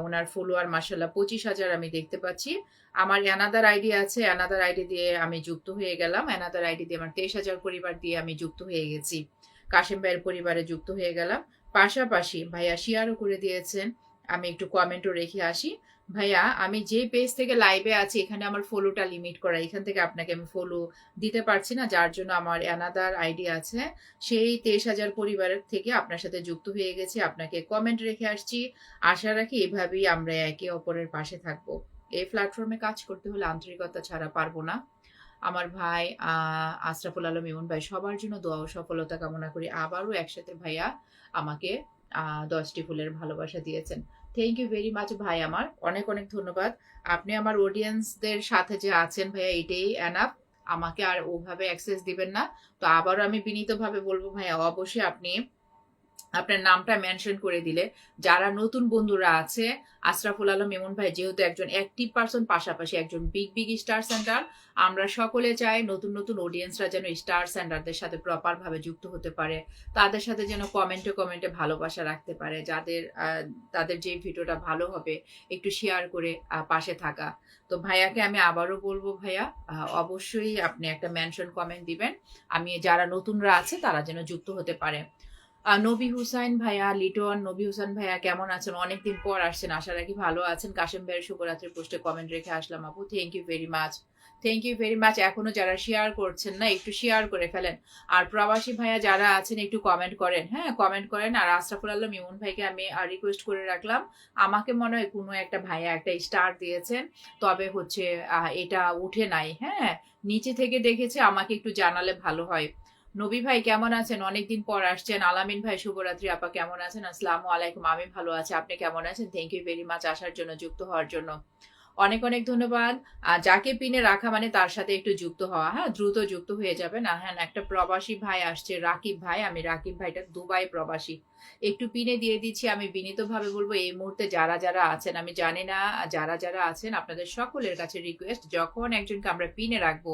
ওনার ফলোয়ার মাসাল্লাহ 25,000 আমি দেখতে পাচ্ছি। আমার অ্যানাদার আইডি আছে, অ্যানাদার আইডি দিয়ে আমি যুক্ত হয়ে গেলাম। অ্যানাদার আইডি দিয়ে আমার 23,000 পরিবার দিয়ে আমি যুক্ত হয়ে গেছি, কাশেম ভাইয়ের পরিবারে যুক্ত হয়ে গেলাম। পাশাপাশি ভাইয়া শেয়ারও করে দিয়েছেন। আমি একটু কমেন্টও রেখে আসি। ভাইয়া আমি যে পেজ থেকে লাইভে আছি এখানে আমার ফলোটা লিমিট করা, এখান থেকে আপনাকে আমি ফলো দিতে পারছি না, যার জন্য আমার অ্যানাদার আইডি আছে। সেই 23,000 পরিবারের থেকে আপনার সাথে যুক্ত হয়ে গেছি, আপনাকে কমেন্ট রেখে আসছি। আশা রাখি এভাবেই আমরা একে অপরের পাশে থাকবো। এই প্ল্যাটফর্মে কাজ করতে হলে আন্তরিকতা ছাড়া পারবো না। আমার ভাই আশরাফুল আলম ইমন ভাই, সবার জন্য দোয়া ও সফলতা কামনা করি। আবারও একসাথে ভাইয়া আমাকে 10টি ফুলের ভালোবাসা দিয়েছেন। থ্যাংক ইউ ভেরি মাচ ভাই, আমার অনেক অনেক ধন্যবাদ। আপনি আমার অডিয়েন্সদের সাথে যে আছেন ভাইয়া, এটাই এনাফ। আমাকে আর ওভাবে অ্যাক্সেস দিবেন না। তো আবারও আমি বিনীতভাবে বলবো ভাইয়া, অবশ্যই আপনি আপনার নামটা মেনশন করে দিলে যারা নতুন বন্ধুরা আছে, আশরাফুল আলম ইমন ভাই যেহেতু একজন অ্যাক্টিভ পারসন, পাশাপাশি একজন বিগ বিগ স্টার সেন্টার, আমরা সকলে চাই নতুন নতুন অডিয়েন্সরা যেন স্টার সেন্টারদের সাথে প্রপার ভাবে যুক্ত হতে পারে, তাদের সাথে যেন কমেন্টে কমেন্টে ভালোবাসা রাখতে পারে, যাদের তাদের যে ভিডিওটা ভালো হবে একটু শেয়ার করে পাশে থাকা। তো ভাইয়াকে আমি আবারও বলবো ভাইয়া, অবশ্যই আপনি একটা মেনশন কমেন্ট দিবেন, আমি যারা নতুনরা আছে তারা যেন যুক্ত হতে পারে। নবী হুসাইন ভাইয়া, লিটন নবী হুসাইন ভাইয়া কেমন আছেন? অনেকদিন পর আসছেন, আশা রাখি ভালো আছেন। কাশেম ভাইয়ের শুভরাত্রির পোস্টে কমেন্ট রেখে আসলাম আপু, thank you very much. Thank you very much. এখনো যারা শেয়ার করছেন না একটু শেয়ার করে ফেলেন। আর প্রবাসী ভাইয়া যারা আছেন একটু কমেন্ট করেন, হ্যাঁ কমেন্ট করেন। আর আশরাফুল আলম ইমন ভাইকে আমি রিকোয়েস্ট করে রাখলাম, আমাকে মনে হয় কোনো একটা ভাইয়া একটা স্টার দিয়েছেন, তবে হচ্ছে এটা উঠে নাই, হ্যাঁ নিচে থেকে দেখেছে, আমাকে একটু জানালে ভালো হয়। নবী ভাই কেমন আছেন? অনেকদিন পর আসছেন। আলামিন ভাই শুভরাত্রি আপা, কেমন আছেন? আসসালামু আলাইকুম, আমি ভালো আছি, আপনি কেমন আছেন? থ্যাংক ইউ ভেরি মাচ আসার জন্য, যুক্ত হওয়ার জন্য অনেক অনেক ধন্যবাদ। যাকে পিনে রাখা মানে তার সাথে একটু যুক্ত হওয়া, হ্যাঁ দ্রুত যুক্ত হয়ে যাবেন। হ্যাঁ একটা প্রবাসী ভাই আসছে, রাকিব ভাই, আমি রাকিব ভাইটা দুবাই প্রবাসী, একটু পিনে দিয়ে দিচ্ছি। আমি বিনীতভাবে বলবো এই মুহূর্তে যারা যারা আছেন, আমি জানি না যারা যারা আছেন, আপনাদের সকলের কাছে রিকোয়েস্ট, যখন একজনকে আমরা পিনে রাখবো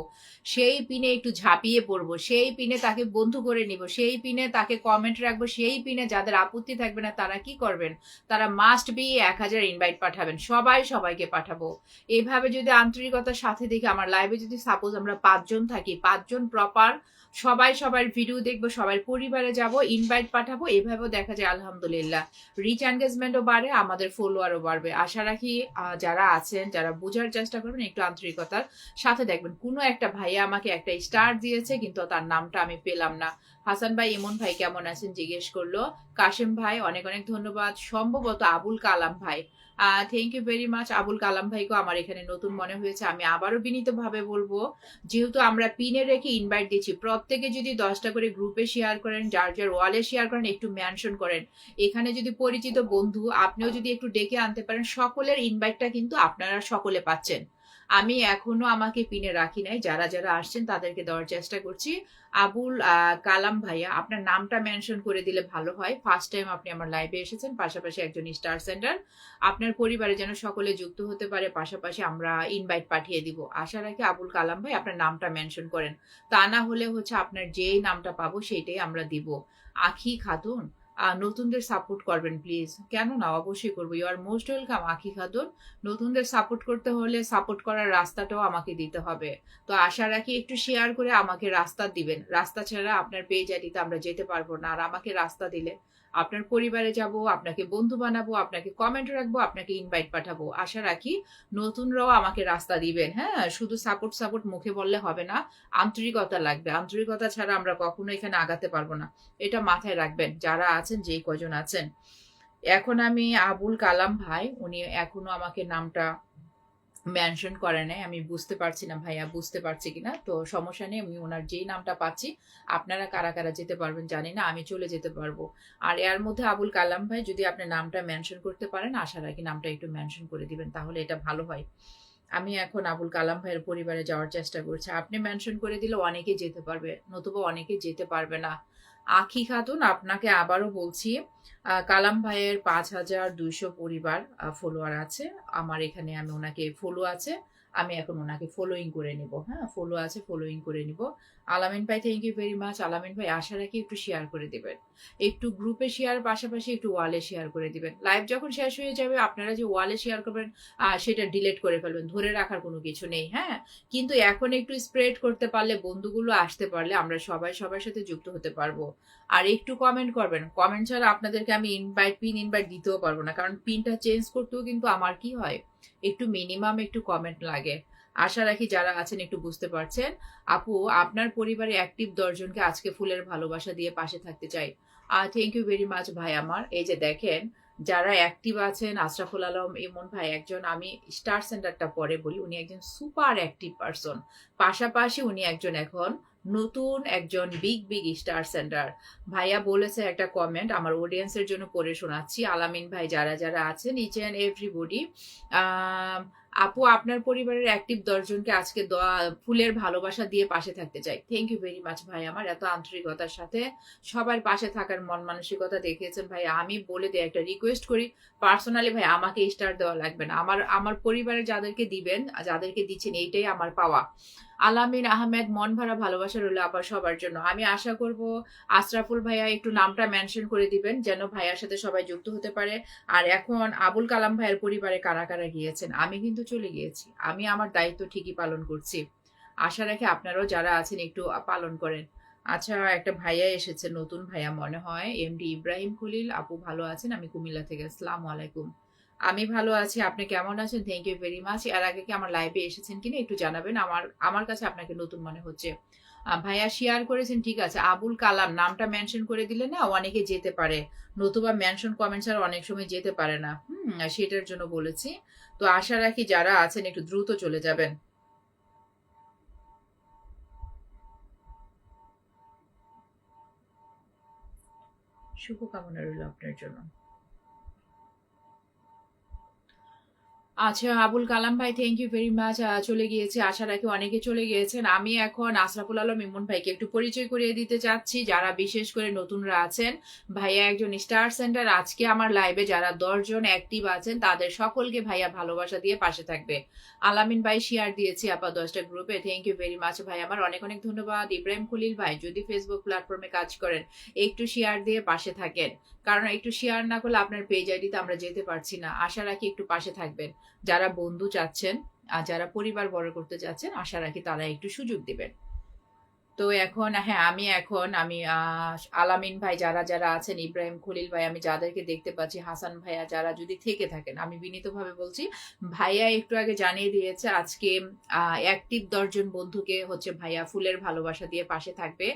সেই পিনে একটু ঝাঁপিয়ে পড়বো, সেই পিনে তাকে বন্ধু করে নিব, সেই পিনে তাকে কমেন্ট রাখবো, সেই পিনে যাদের আপত্তি থাকবে না তারা কি করবেন, তারা মাস্ট বি 1000 ইনভাইট পাঠাবেন, সবাই সবাইকে পাঠাবো। এইভাবে যদি আন্তরিকতার সাথে দেখি, আমার লাইভে যদি সাপোজ আমরা 5 জন থাকি, 5 জন প্রপার সবাই সবার ভিডিও দেখবো, সবার পরিবারে যাব, ইনভাইট পাঠাবো, এভাবেও দেখা যায় আলহামদুলিল্লাহ রিচ এনগেজমেন্টও বাড়ে, আমাদের ফলোয়ারও বাড়বে। আশা রাখি যারা আছেন, যারা বোঝার চেষ্টা করবেন, একটু আন্তরিকতার সাথে দেখবেন। কোনো একটা ভাইয়া আমাকে একটা স্টার দিয়েছে, কিন্তু তার নামটা আমি পেলাম না। হাসান ভাই, ইমন ভাই কেমন আছেন জিজ্ঞেস করলো। কাশেম ভাই অনেক অনেক ধন্যবাদ। সম্ভবত আবুল কালাম ভাই, thank you very much. Abul Kalam ভাইকে আমার এখানে নতুন মনে হয়েছে। আমি আবারও বিনীতভাবে বলবো, যেহেতু আমরা পিনে রেখে ইনভাইট দিচ্ছি, প্রত্যেকে যদি 10টা করে গ্রুপে শেয়ার করেন, যার যার ওয়ালে শেয়ার করেন, একটু মেনশন করেন। এখানে যদি পরিচিত বন্ধু আপনিও যদি একটু ডেকে আনতে পারেন, সকলের ইনভাইটটা কিন্তু আপনারা সকলে পাচ্ছেন। আমি এখনো আমাকে পিনে রাখি নাই, যারা যারা আসছেন তাদেরকে দেওয়ার চেষ্টা করছি। আবুল কালাম ভাইয়া, আপনার নামটা মেনশন করে দিলে ভালো হয়। ফার্স্ট টাইম আপনি আমার লাইভে এসেছেন, পাশাপাশি একজন স্টার সেন্টার, আপনার পরিবারে যেন সকলে যুক্ত হতে পারে, পাশাপাশি আমরা ইনভাইট পাঠিয়ে দিব। আশা রাখি আবুল কালাম ভাই আপনার নামটা মেনশন করেন, তা না হলে হচ্ছে আপনার যেই নামটা পাবো সেইটাই আমরা দিব। আখি খাতুন, নতুনদের সাপোর্ট করবেন প্লিজ। কেন না, অবশ্যই করবো। ইউ আর মোস্ট ওয়েলকাম আখি খাতুন। নতুনদের সাপোর্ট করতে হলে সাপোর্ট করার রাস্তাটাও আমাকে দিতে হবে। তো আশা রাখি একটু শেয়ার করে আমাকে রাস্তা দিবেন। রাস্তা ছাড়া আপনার পেজ আইডিতে আমরা যেতে পারবো না। আর আমাকে রাস্তা দিলে আপনার পরিবারে যাব, আপনাকে বন্ধু বানাবো, আপনাকে কমেন্ট রাখবো, আপনাকে ইনভাইট পাঠাবো। আশা রাখি নতুনরাও আমাকে রাস্তা দিবেন। হ্যাঁ, শুধু সাপোর্ট সাপোর্ট মুখে বললে হবে না, আন্তরিকতা লাগবে। আন্তরিকতা ছাড়া আমরা কখনো এখানে আগাতে পারবো না, এটা মাথায় রাখবেন যারা আছেন, যেই কজন আছেন। এখন আমি আবুল কালাম ভাই, উনি এখনো আমাকে নামটা মেনশন করে নাই, আমি বুঝতে পারছি না ভাইয়া বুঝতে পারছি কিনা। তো সমস্যা নেই, আমি ওনার যেই নামটা পাচ্ছি, আপনারা কারা কারা যেতে পারবেন জানি না, আমি চলে যেতে পারবো। আর এর মধ্যে আবুল কালাম ভাই যদি আপনি নামটা মেনশন করতে পারেন, আশা রাখি নামটা একটু মেনশন করে দিবেন, তাহলে এটা ভালো হয়। আমি এখন আবুল কালাম ভাইয়ের পরিবারে যাওয়ার চেষ্টা করছি। আপনি মেনশন করে দিলে অনেকে যেতে পারবে, নতুবা অনেকে যেতে পারবে না। আখি খাতুন, আপনাকে আবারও বলছি, কালাম ভাইয়ের 5200 পরিবার ফলোয়ার আছে আমার এখানে। আমি ওনাকে ফলো আছে, আমি এখন ওনাকে ফলোইং করে নিব। হ্যাঁ, ফলো আছে, ফলোইং করে নিব। আলামিন ভাই, থ্যাংক ইউ ভেরি মাচ। আলামিন ভাই, আশা রাখি একটু শেয়ার করে দিবেন, একটু গ্রুপে শেয়ার, পাশাপাশি একটু ওয়ালে শেয়ার করে দিবেন। লাইভ যখন শেষ হয়ে যাবে, আপনারা যে ওয়ালে শেয়ার করবেন সেটা ডিলিট করে ফেলবেন, ধরে রাখার কোনো কিছু নেই। হ্যাঁ, কিন্তু এখন একটু স্প্রেড করতে পারলে, বন্ধুগুলো আসতে পারলে, আমরা সবাই সবার সাথে যুক্ত হতে পারবো। আর একটু কমেন্ট করবেন, কমেন্ট ছাড়া আপনাদেরকে আমি পিন ইনভাইট দিতেও পারবো না, কারণ পিনটা চেঞ্জ করতেও কিন্তু আমার কি হয়, একটু মিনিমাম একটু কমেন্ট লাগে। আশা রাখি যারা আছেন একটু বুঝতে পারছেন। আপু, আপনার পরিবারে অ্যাক্টিভ 10 জনকে আজকে ফুলের ভালোবাসা দিয়ে পাশে থাকতে চাই। থ্যাংক ইউ ভেরি মাচ ভাই আমার। এই যে দেখেন, যারা অ্যাক্টিভ আছেন, আশরাফুল আলম ইমন ভাই একজন, আমি স্টার সেন্টারটা পরে বলি, উনি একজন সুপার অ্যাক্টিভ পারসন, পাশাপাশি উনি একজন এখন নতুন একজন বিগ বিগ স্টার সেন্টার। ভাইয়া বলেছে একটা কমেন্ট, আমার অডিয়েন্সের জন্য পড়ে শোনাচ্ছি। আলামিন ভাই, যারা যারা আছেন, ইচ অ্যান্ড এভরিবডি, আপু আপনার পরিবারের অ্যাক্টিভ 10 জনকে আজকে ফুলের ভালোবাসা দিয়ে পাশে থাকতে চাই। থ্যাংক ইউ ভেরি মাচ ভাই আমার, এত আন্তরিকতার সাথে সবার পাশে থাকার মন মানসিকতা দেখিয়েছেন ভাই। আমি বলে দিই, একটা রিকোয়েস্ট করি পার্সোনালি ভাই, আমাকে স্টার দেওয়া লাগবে না, আমার পরিবারের যাদেরকে দিবেন, যাদেরকে দিচ্ছেন, এইটাই আমার পাওয়া। আলামিন আহমেদ, মন ভরা ভালোবাসা রইল আবার সবার জন্য। আমি আশা করব আশরাফুল ভাইয়া একটু নামটা মেনশন করে দিবেন, যেন ভাইয়ার সাথে সবাই যুক্ত হতে পারে। আর এখন আবুল কালাম ভাইয়ের পরিবারে কারা কারা গিয়েছেন, আমি কিন্তু চলে গিয়েছি, আমি আমার দায়িত্ব ঠিকই পালন করছি। আশা রাখি আপনারাও যারা আছেন একটু পালন করেন। আচ্ছা, একটা ভাইয়া এসেছে, নতুন ভাইয়া মনে হয়, এমডি ইব্রাহিম খলিল। আপু ভালো আছেন? আমি কুমিল্লা থেকে। আসসালামু আলাইকুম। আমি ভালো আছি, আপনি কেমন আছেন? Thank you very much. এর আগে কি আমার লাইভে এসেছেন কিনা একটু জানাবেন, আমার কাছে আপনাকে নতুন মনে হচ্ছে। ভাইয়া শেয়ার করেছেন, ঠিক আছে। আবুল কালাম নামটা মেনশন করে দিলে না অনেকে যেতে পারে, নতুবা মেনশন কমেন্টস আর অনেক সময় যেতে পারে না। সেটার জন্য বলেছি। তো আশা রাখি যারা আছেন একটু দ্রুত চলে যাবেন। শুভকামনা রইল আপনার জন্য। আচ্ছা, আবুল কালাম ভাই, থ্যাংক ইউ ভেরি মাচ। চলে গিয়েছে, আশা রাখি অনেকে চলে গিয়েছেন। আমি এখন আশরাফুল আলম ইমন ভাইকে একটু পরিচয় করিয়ে দিতে চাচ্ছি, যারা বিশেষ করে নতুনরা আছেন। ভাইয়া একজন স্টার সেন্টার, আজকে আমার লাইভে যারা 10 জন অ্যাক্টিভ আছেন, তাদের সকলকে ভাইয়া ভালোবাসা দিয়ে পাশে থাকবে। আলামিন ভাই শেয়ার দিয়েছি আপা 10টা গ্রুপে, থ্যাংক ইউ ভেরি মাচ ভাই আমার, অনেক অনেক ধন্যবাদ। ইব্রাহিম খলিল ভাই, যদি ফেসবুক প্ল্যাটফর্মে কাজ করেন, একটু শেয়ার দিয়ে পাশে থাকেন, কারণ একটু শেয়ার না করলে আপনার পেজ আইডিতে আমরা যেতে পারছি না। আশা রাখি একটু পাশে থাকবেন। যারা বন্ধু চাচ্ছেন আর যারা পরিবার বড় করতে চাচ্ছেন, আশা রাখি তারা একটু সুযোগ দিবেন। তো এখন হ্যাঁ, আমি আলামিন ভাই যারা যারা আছেন, ইব্রাহিম খলিল ভাই, আমি যাদেরকে দেখতে পাচ্ছি, হাসান ভাইয়া যারা যদি থেকে থাকেন, আমি বিনীতভাবে বলছি, ভাইয়া একটু আগে জানিয়ে দিয়েছে আজকে অ্যাক্টিভ 10 জন বন্ধুকে হচ্ছে ভাইয়া ফুলের ভালোবাসা দিয়ে পাশে থাকবে।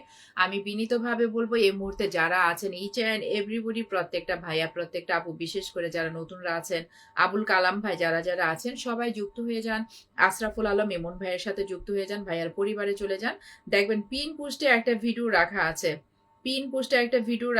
আমি বিনীতভাবে বলবো এই মুহূর্তে যারা আছেন, ইচ অ্যান্ড এভরিবডি, প্রত্যেকটা ভাইয়া, প্রত্যেকটা আপু, বিশেষ করে যারা নতুনরা আছেন, আবুল কালাম ভাই যারা যারা আছেন, সবাই যুক্ত হয়ে যান। আশরাফুল আলম ইমন ভাইয়ের সাথে যুক্ত হয়ে যান, ভাইয়ার পরিবারে চলে যান। দেখবেন পিন পোস্টে একটা ভিডিও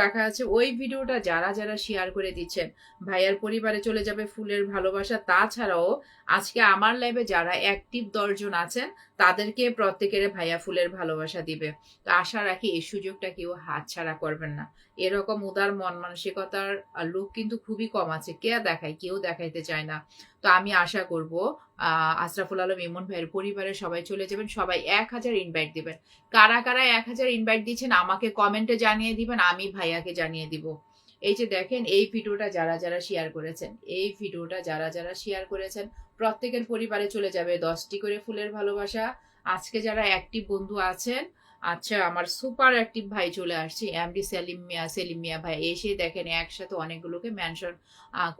রাখা আছে, ওই ভিডিওটা যারা যারা শেয়ার করে দিচ্ছেন, ভাইয়ার পরিবারে চলে যাবে ফুলের ভালোবাসা। তাছাড়াও আজকে আমার লাইভে যারা অ্যাক্টিভ 10 জন আছেন, তাদেরকে প্রত্যেকের ভাইয়া ফুলের ভালোবাসা দিবে। তো আশা রাখি এই সুযোগটা কেউ হাতছাড়া করবেন না। এরকম উদার মন মানসিকতার লোক কিন্তু খুবই কম আছে, কে দেখায়, কেউ দেখাইতে চায় না। তো আমি আশা করব আশরাফুল আলম ইমন ভাইয়ের পরিবারে সবাই চলে যাবেন, সবাই 1000 ইনভাইট দিবেন। কারা কারা 1000 ইনভাইট দিচ্ছেন আমাকে কমেন্টে জানিয়ে দিবেন, আমি ভাইয়াকে জানিয়ে দিব। এই যে দেখেন, এই ভিডিওটা যারা যারা শেয়ার করেছেন, প্রত্যেকের পরিবারে চলে যাবে 10টি করে ফুলের ভালোবাসা। আজকে যারা অ্যাক্টিভ বন্ধু আছেন, আচ্ছা আমার সুপার অ্যাক্টিভ ভাই চলে আসছে, এমডি সেলিম মিয়া ভাই এসে দেখেন একসাথে অনেকগুলোকে মেনশন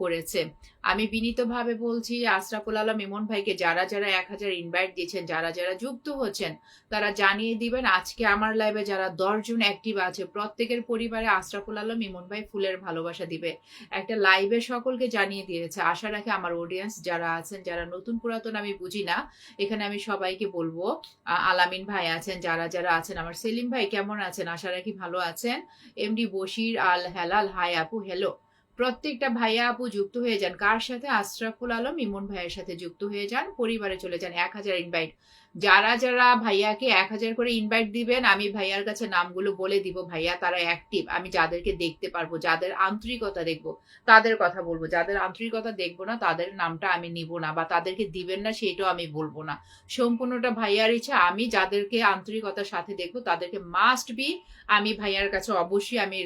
করেছে। আমি বিনীতভাবে বলছি আশরাফুল আলম ইমন ভাইকে যারা যারা 1000 ইনভাইট দিয়েছেন, যারা যারা যুক্ত হচ্ছেন, তারা জানিয়ে দিবেন আজকে আমার লাইভে যারা 10 জন অ্যাক্টিভ আছে, প্রত্যেকের পরিবারে আশরাফুল আলম ইমন ভাই ফুলের ভালোবাসা দিবে। একটা লাইভে সকলকে জানিয়ে দিয়েছে। আশা রাখি আমার অডিয়েন্স যারা আছেন, যারা নতুন পুরাতন আমি বুঝি না, এখানে আমি সবাইকে বলবো, আলামিন ভাই আছেন, যারা যারা আছেন, আমার সেলিম ভাই কেমন আছেন, আশা রাখি ভালো আছেন। এমডি বশির আল হেলাল, হাই আপু, হ্যালো। প্রত্যেকটা ভাইয়া আপু যুক্ত হয়ে যান। কার সাথে? আশরাফুল আলম ইমন ভাইয়ের সাথে যুক্ত হয়ে যান, পরিবারে চলে যান। 1000 ইনভাইট। যারা যারা ভাইয়াকে 1000 করে ইনভাইট দিবেন, আমি ভাইয়ার কাছে নামগুলো বলে দিব। ভাইয়া তারা অ্যাক্টিভ, আমি যাদেরকে দেখতে পারবো, যাদের আন্তরিকতা দেখবো, তাদের কথা বলবো। যাদের আন্তরিকতা দেখবো না, তাদের নামটা আমি নিব না, বা তাদেরকে দিবেন না সেটাও আমি বলবো না। সম্পূর্ণটা ভাইয়ার ইচ্ছা। আমি যাদেরকে আন্তরিকতার সাথে দেখবো, তাদেরকে মাস্ট বি আমি ভাইয়ার কাছে অবশ্যই আমি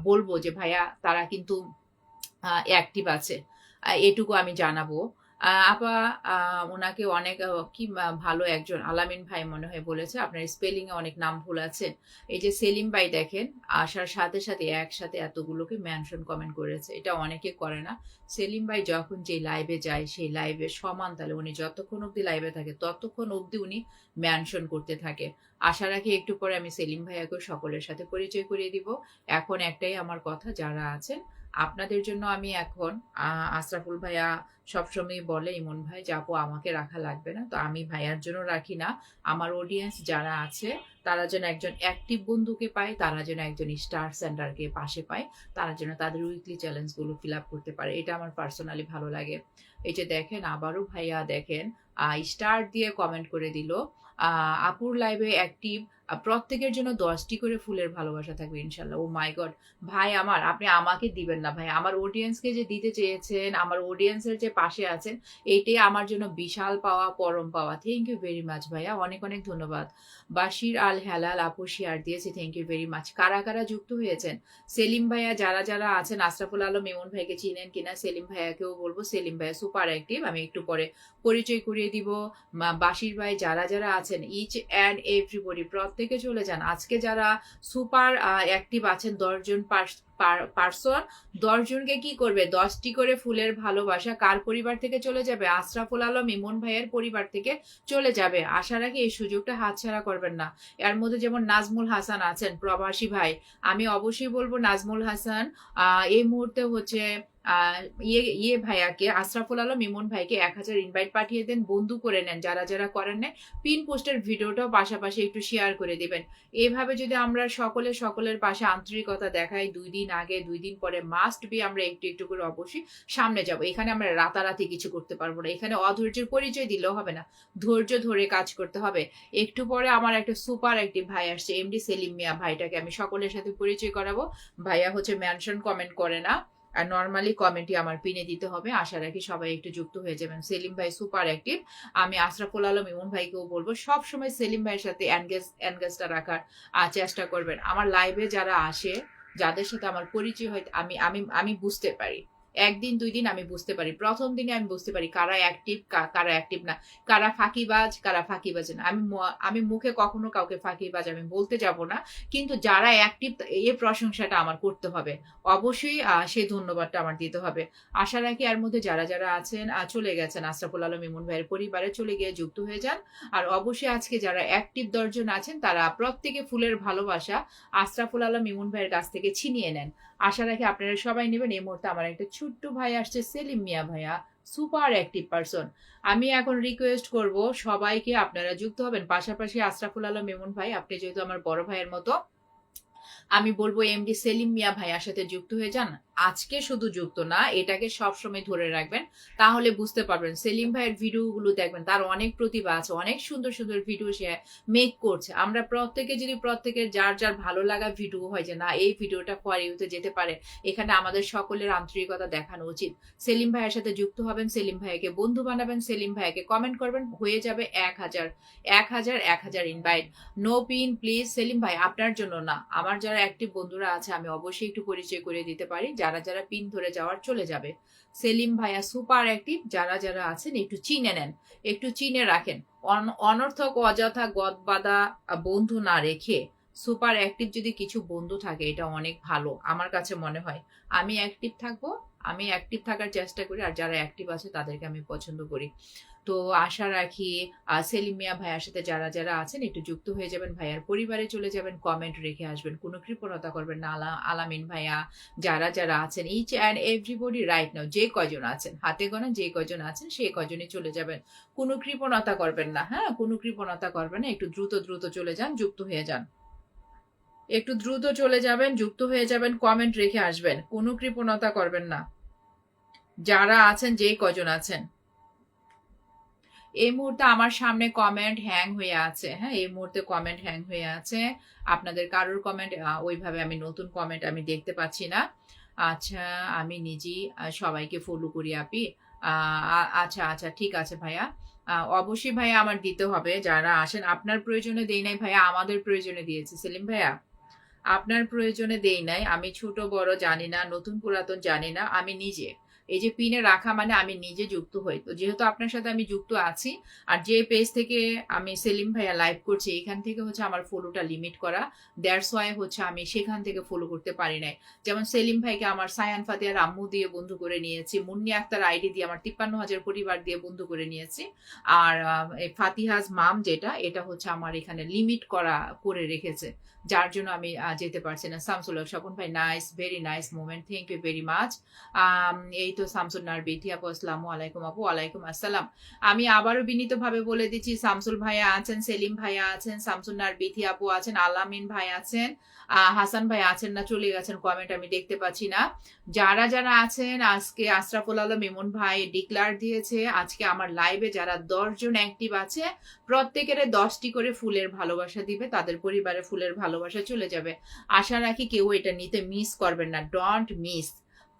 বলবো যে ভাইয়া তারা কিন্তু অ্যাক্টিভ আছে, এটুকু আমি জানাবো। আপা ওনাকে অনেক কি ভালো একজন আলামিন ভাই মনে হয় বলেছে, আপনার স্পেলিং এ অনেক নাম ভুল আছে। এই যে সেলিম ভাই দেখেন, আসার সাথে সাথে একসাথে এতগুলোকে মেনশন কমেন্ট করেছে, এটা অনেকে করে না। সেলিম ভাই যখন যে লাইভে যায়, সেই লাইভে সমান তালে উনি যতক্ষণ অব্দি লাইভে থাকে ততক্ষণ অব্দি উনি মেনশন করতে থাকে। আশা রাখি একটু পরে আমি সেলিম ভাইয়াকে সকলের সাথে পরিচয় করিয়ে দিব। এখন একটাই আমার কথা, যারা আছেন আপনাদের জন্য আমি এখন আশরাফুল ভাইয়া সবসময় বলে ইমন ভাই যে আপু আমাকে রাখা লাগবে না, তো আমি ভাইয়ার জন্য রাখি না। আমার অডিয়েন্স যারা আছে তারা যেন একজন অ্যাক্টিভ বন্ধুকে পায়, তারা যেন একজন স্টার সেন্টারকে পাশে পায়, তারা যেন তাদের উইকলি চ্যালেঞ্জগুলো ফিল আপ করতে পারে, এটা আমার পার্সোনালি ভালো লাগে। এই যে দেখেন আবারও ভাইয়া দেখেন স্টার দিয়ে কমেন্ট করে দিল, আপুর লাইভে অ্যাক্টিভ, প্রত্যেকের জন্য 10টি করে ফুলের ভালোবাসা থাকবে ইনশাল্লাহ। ও মাই গড ভাই আমার, আপনি আমাকে দিবেন না ভাই, আমার অডিয়েন্সকে যে দিতে চেয়েছেন, আমার অডিয়েন্সের যে পাশে আছেন, এইটাই আমার জন্য বিশাল পাওয়া, পরম পাওয়া। থ্যাংক ইউ ভেরি মাচ ভাইয়া, অনেক অনেক ধন্যবাদ। বাশির আল হেলাল আপু শেয়ার দিয়েছে, থ্যাংক ইউ ভেরি মাচ। কারা কারা যুক্ত হয়েছেন? সেলিম ভাইয়া যারা যারা আছেন, আশরাফুল আলম ইমন ভাইকে চিনেন কিনা, সেলিম ভাইয়াকেও বলবো, সেলিম ভাইয়া সুপার অ্যাক্টিভ, আমি একটু পরে পরিচয় করিয়ে দিব। বাশির ভাই যারা যারা আছেন, ইচ অ্যান্ড এভরিবডি, প্রত্যেকে চলে যান। আজকে যারা সুপার অ্যাক্টিভ আছেন 10 জন পার্সন, 10 জনকে কি করবে? 10টি করে ফুলের ভালোবাসা কার পরিবার থেকে চলে যাবে? আশরাফুল আলম ইমন ভাইয়ের পরিবার থেকে চলে যাবে। আশা রাখি এই সুযোগটা হাতছাড়া করবেন না। এর মধ্যে যেমন নাজমুল হাসান আছেন, প্রবাসী ভাই, আমি অবশ্যই বলবো নাজমুল হাসান এই মুহূর্তে হচ্ছে ইয়ে ভাইয়াকে, আশরাফুল আলম ইমন ভাইকে 1000 ইনভাইট পাঠিয়ে দেন, বন্ধু করে নেন। যারা যারা করেন না, পিন পোস্টের ভিডিওটাও পাশাপাশি একটু শেয়ার করে দিবেন। এইভাবে যদি আমরা সকলের পাশে আন্তরিকতা দেখাই, 2 দিন আগে 2 দিন পরে মাস্ট বি আমরা একটু একটু করে অবশ্যই সামনে যাব। এখানে আমরা রাতারাতি কিছু করতে পারবো না, এখানে অধৈর্যের পরিচয় দিলেও হবে না, ধৈর্য ধরে কাজ করতে হবে। একটু পরে আমার একটা সুপার একটি ভাই আসছে, এমডি সেলিম মিয়া, ভাইটাকে আমি সকলের সাথে পরিচয় করাবো। ভাইয়া হচ্ছে মেনশন কমেন্ট করে না, আর নর্মালি কমেন্টই আমার পিনে দিতে হবে। আশা রাখি সবাই একটু যুক্ত হয়ে যাবেন। সেলিম ভাই সুপার অ্যাক্টিভ, আমি আশরাফুল আলম ইমন ভাইকেও বলবো সব সময় সেলিম ভাইয়ের সাথে এনগেজটা রাখার চেষ্টা করবেন। আমার লাইভে যারা আসে, যাদের সাথে আমার পরিচয় হয়, আমি আমি আমি বুঝতে পারি একদিন ২ দিন আমি বুঝতে পারি। ১ম দিনে আমি বুঝতে পারি কারা অ্যাক্টিভ, কারা অ্যাক্টিভ না। কারা ফাঁকিবাজ না। আমি মুখে কখনো কাউকে ফাঁকিবাজ আমি বলতে যাব না। কিন্তু যারা অ্যাক্টিভ এই প্রশংসাটা আমার করতে হবে। অবশ্যই সেই ধন্যবাদটা আমার দিতে হবে। আশা রাখি এর মধ্যে যারা আছেন চলে গেছেন আশরাফুল আলম ইমন ভাইয়ের পরিবারে চলে গিয়ে যুক্ত হয়ে যান। আর অবশ্যই আজকে যারা অ্যাক্টিভ ১০ জন আছেন তারা প্রত্যেকে ফুলের ভালোবাসা আশরাফুল আলম ইমন ভাইয়ের কাছ থেকে ছিনিয়ে নেন। আশা রাখি আপনারা সবাই নেবেন। এই মুহূর্তে আমার একটা ছোট্ট ভাই আসছে, সেলিম মিয়া ভাইয়া, সুপার অ্যাক্টিভ পারসন। আমি এখন রিকোয়েস্ট করব সবাইকে আপনারা যুক্ত হবেন। পাশাপাশি আশরাফুল আলম ইমন ভাই, আপনি যেহেতু আমার বড় ভাইয়ের মতো, আমি বলবো এমডি সেলিম মিয়া ভাইয়ার সাথে যুক্ত হয়ে যান। আজকে শুধু যুক্ত না, এটাকে সবসময় ধরে রাখবেন। তাহলে বুঝতে পারবেন সেলিম ভাইয়ের ভিডিওগুলো দেখবেন, তার অনেক প্রতিভা আছে, অনেক সুন্দর সুন্দর ভিডিও সে মেক করছে। আমরা প্রত্যেকে যদি প্রত্যেকের যার ভালো লাগা ভিডিও হয় যে না এই ভিডিওটা ফর ইউতে যেতে পারে, এখানে আমাদের সকলের আন্তরিকতা দেখানো উচিত। সেলিম ভাইয়ের সাথে যুক্ত হবেন, সেলিম ভাইয়াকে বন্ধু বানাবেন, সেলিম ভাইয়াকে কমেন্ট করবেন, হয়ে যাবে ১,০০০ invite. No pin please. Selim ভাই আপনার জন্য না, আমার যারা অ্যাক্টিভ বন্ধুরা আছে আমি অবশ্যই একটু পরিচয় করে দিতে পারি। যারা পিন ধরে যাওয়ার চলে যাবে। সেলিম ভাইয়া সুপার অ্যাক্টিভ। যারা আছেন একটু চিনে নেন, একটু চিনে রাখেন। অনর্থক অযথা গদবাদা বন্ধু না রেখে সুপার অ্যাক্টিভ যদি কিছু বন্ধু থাকে এটা অনেক ভালো আমার কাছে মনে হয়। আমি অ্যাক্টিভ থাকবো, আমি অ্যাক্টিভ থাকার চেষ্টা করি, আর যারা অ্যাক্টিভ আছে তাদেরকে আমি পছন্দ করি। তো আশা রাখি সেলিম মিয়া ভাইয়ার সাথে যারা আছেন একটু যুক্ত হয়ে যাবেন, ভাইয়ার পরিবারে চলে যাবেন, কমেন্ট রেখে আসবেন, কোনো কৃপণতা করবেন না। আলামিন ভাইয়া, যারা আছেন each and everybody right now, যে কয়জন আছেন হাতে গোনা যে কয়জন আছেন সেই কয়জনই চলে যাবেন। কোনো কৃপণতা করবেন না, হ্যাঁ কোনো কৃপণতা করবেন না। একটু দ্রুত চলে যান, যুক্ত হয়ে যান। একটু দ্রুত চলে যাবেন, যুক্ত হয়ে যাবেন, কমেন্ট রেখে আসবেন, কোনো কৃপণতা করবেন না। যারা আছেন যে কয়জন আছেন। এই মুহূর্তে আমার সামনে কমেন্ট হ্যাং হয়ে আছে, হ্যাঁ এই মুহূর্তে কমেন্ট হ্যাং হয়ে আছে। আপনাদের কারোর কমেন্ট ওইভাবে আমি নতুন কমেন্ট আমি দেখতে পাচ্ছি না। আচ্ছা, আমি নিজেই সবাইকে ফলো করি আপি। আচ্ছা ঠিক আছে ভাইয়া। অবশ্যই ভাইয়া আমার দিতে হবে। যারা আসেন আপনার প্রয়োজনে দেই নাই ভাইয়া, আমাদের প্রয়োজনে দিয়েছি সেলিম ভাইয়া। আপনার প্রয়োজনে দেই নাই। আমি ছোট বড় জানি না, নতুন পুরাতন জানি না, আমি নিজে এই যে পিনে রাখা মানে আমি নিজে যুক্ত হই। তো যেহেতু আপনার সাথে আমি যুক্ত আছি, আর যে পেজ থেকে আমি সেলিম ভাইয়া লাইভ করছি এখান থেকে হচ্ছে আমার ফলোটা লিমিট করা, দ্যাটস ওয়াই হচ্ছে আমি সেখান থেকে ফলো করতে পারি নাই। যেমন সেলিম ভাইকে আমার সায়ান ফাতিয়ার আম্মু দিয়ে বন্ধু করে নিয়েছি, মুন্নি আক্তার আইডি দিয়ে আমার ৫৩,০০০ পরিবার দিয়ে বন্ধু করে নিয়েছি। আর ফাতিহাজ মাম যেটা, এটা হচ্ছে আমার এখানে লিমিট করা করে রেখেছে, যার জন্য আমি যেতে পারছি না। শামসুল হক স্বপন ভাই, nice, very nice moment, thank you very much. এই তো শামসুল নার বেথি আপু, আসসালামু আলাইকুম আপু। ওয়ালাইকুম আসসালাম। আমি আবারও বিনীতভাবে বলে দিচ্ছি, শামসুল ভাইয়া আছেন, সেলিম ভাইয়া আছেন, শামসুল নার বেথি আপু আছেন, আলামিন ভাই আছেন, হাসান ভাই আছেন না, চলে গেছেন, কমেন্ট আমি দেখতে পাচ্ছি না। যারা আছেন, আজকে আশরাফুল আলম ইমন ভাই ডিক্লার দিয়েছে আজকে আমার লাইভে যারা ১০ জন অ্যাক্টিভ আছে প্রত্যেকের ১০টি করে ফুলের ভালোবাসা দিবে, তাদের পরিবারে ফুলের ভালোবাসা চলে যাবে। আশা রাখি কেউ এটা নিতে মিস করবেন না, ডোন্ট মিস।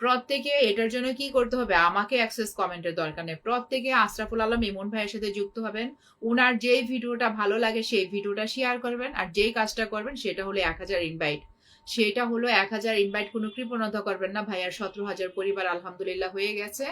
প্রত্যেকে এটার জন্য কি করতে হবে, আমাকে অ্যাক্সেস কমেন্টের দরকার নেই, প্রত্যেকে আশরাফুল আলম ইমন ভাইয়ের সাথে যুক্ত হবেন। উনার যেই ভিডিওটা ভালো লাগে সেই ভিডিওটা শেয়ার করবেন, আর যেই কাজটা করবেন সেটা হলো ১,০০০ ইনভাইট। সেটা হলো ১,০০০ ইনভাইট, কোনো কৃপণতা করবেন না। ভাইয়ার ১৭,০০০ পরিবার আলহামদুলিল্লাহ হয়ে গেছে।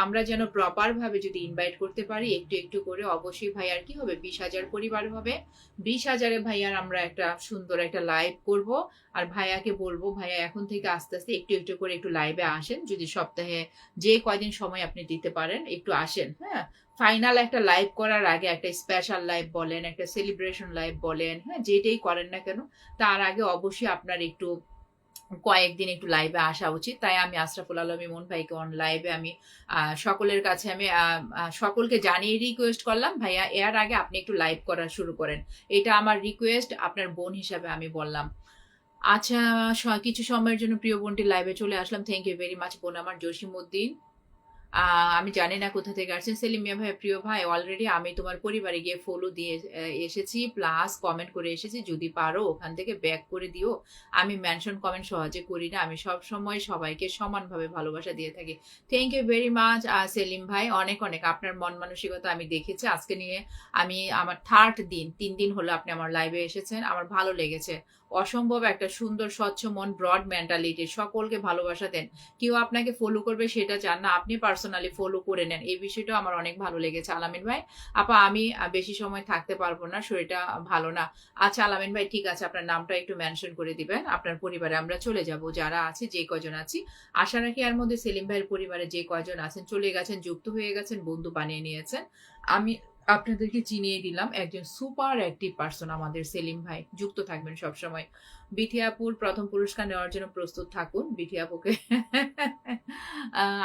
আমরা যেন প্রপার ভাবে যদি ইনভাইট করতে পারি একটু করে, অবশ্যই ভাইয়ার কি হবে ২০,০০০ পরিবার হবে। ২০,০০০ ভাইয়ার আমরা একটা সুন্দর একটা লাইভ করব। আর ভাইয়াকে বলবো ভাইয়া এখন থেকে আস্তে আস্তে একটু করে একটু লাইভে আসেন, যদি সপ্তাহে যে কয়দিন সময় আপনি দিতে পারেন একটু আসেন, হ্যাঁ। ফাইনাল একটা লাইভ করার আগে একটা স্পেশাল লাইভ বলেন, একটা সেলিব্রেশন লাইভ বলেন, হ্যাঁ যেটাই করেন না কেন, তার আগে অবশ্যই আপনার একটু কয়েকদিন একটু লাইভে আসা উচিত। তাই আমি আশরাফুল আলম ইমন ভাইকে অন লাইভে আমি সকলের কাছে আমি সকলকে জানিয়ে রিকোয়েস্ট করলাম, ভাইয়া এর আগে আপনি একটু লাইভ করা শুরু করেন, এটা আমার রিকোয়েস্ট, আপনার বোন হিসাবে আমি বললাম। আচ্ছা, কিছু সময়ের জন্য প্রিয় বোনটি লাইভে চলে আসলাম, থ্যাংক ইউ ভেরি মাচ বোন আমার জসিমউদ্দিন। আমি জানি না কোথা থেকে আসছেন। সেলিম মিয়া ভাই, প্রিয় ভাই, অলরেডি আমি তোমার পরিবারে গিয়ে ফলো দিয়ে এসেছি, প্লাস কমেন্ট করে এসেছি। যদি পারো ওখান থেকে ব্যাক করে দিও। আমি মেনশন কমেন্ট সহজে করি না, আমি সব সময় সবাইকে সমানভাবে ভালোবাসা দিয়ে থাকি। Thank you very much Selim ভাই, অনেক অনেক আপনার মন মানসিকতা আমি দেখেছি। আজকে নিয়ে আমি আমার থার্ড দিন, 3 দিন হলো আপনি আমার লাইভে এসেছেন, আমার ভালো লেগেছে। অসম্ভব একটা সুন্দর স্বচ্ছ মন, ব্রড মেন্টালিটি, সকলকে ভালোবাসা দেন। কেউ আপনাকে ফলো করবে সেটা চান না, আপনি পার্সোনালি ফলো করে নেন, এই বিষয়টা আমার অনেক ভালো লেগেছে আলামিন ভাই। আপা আমি বেশি সময় থাকতে পারবো না, শরীরটা ভালো না। আচ্ছা আলামিন ভাই, ঠিক আছে, আপনার নামটা একটু মেনশন করে দিবেন। আপনার পরিবারে আমরা চলে যাব, যারা আছি, যে কজন আছি। আশা রাখি এর মধ্যে সেলিম ভাইয়ের পরিবারে যে কজন আছেন চলে গেছেন, যুক্ত হয়ে গেছেন, বন্ধু বানিয়ে নিয়েছেন। আমি আপনাদেরকে চিনিয়ে দিলাম, একজন সুপার অ্যাক্টিভ পার্সন আমাদের সেলিম ভাই। যুক্ত থাকবেন সবসময়। বিথিয়াপুর প্রথম পুরস্কার নেওয়ার জন্য প্রস্তুত থাকুন। বিথিয়াপুকে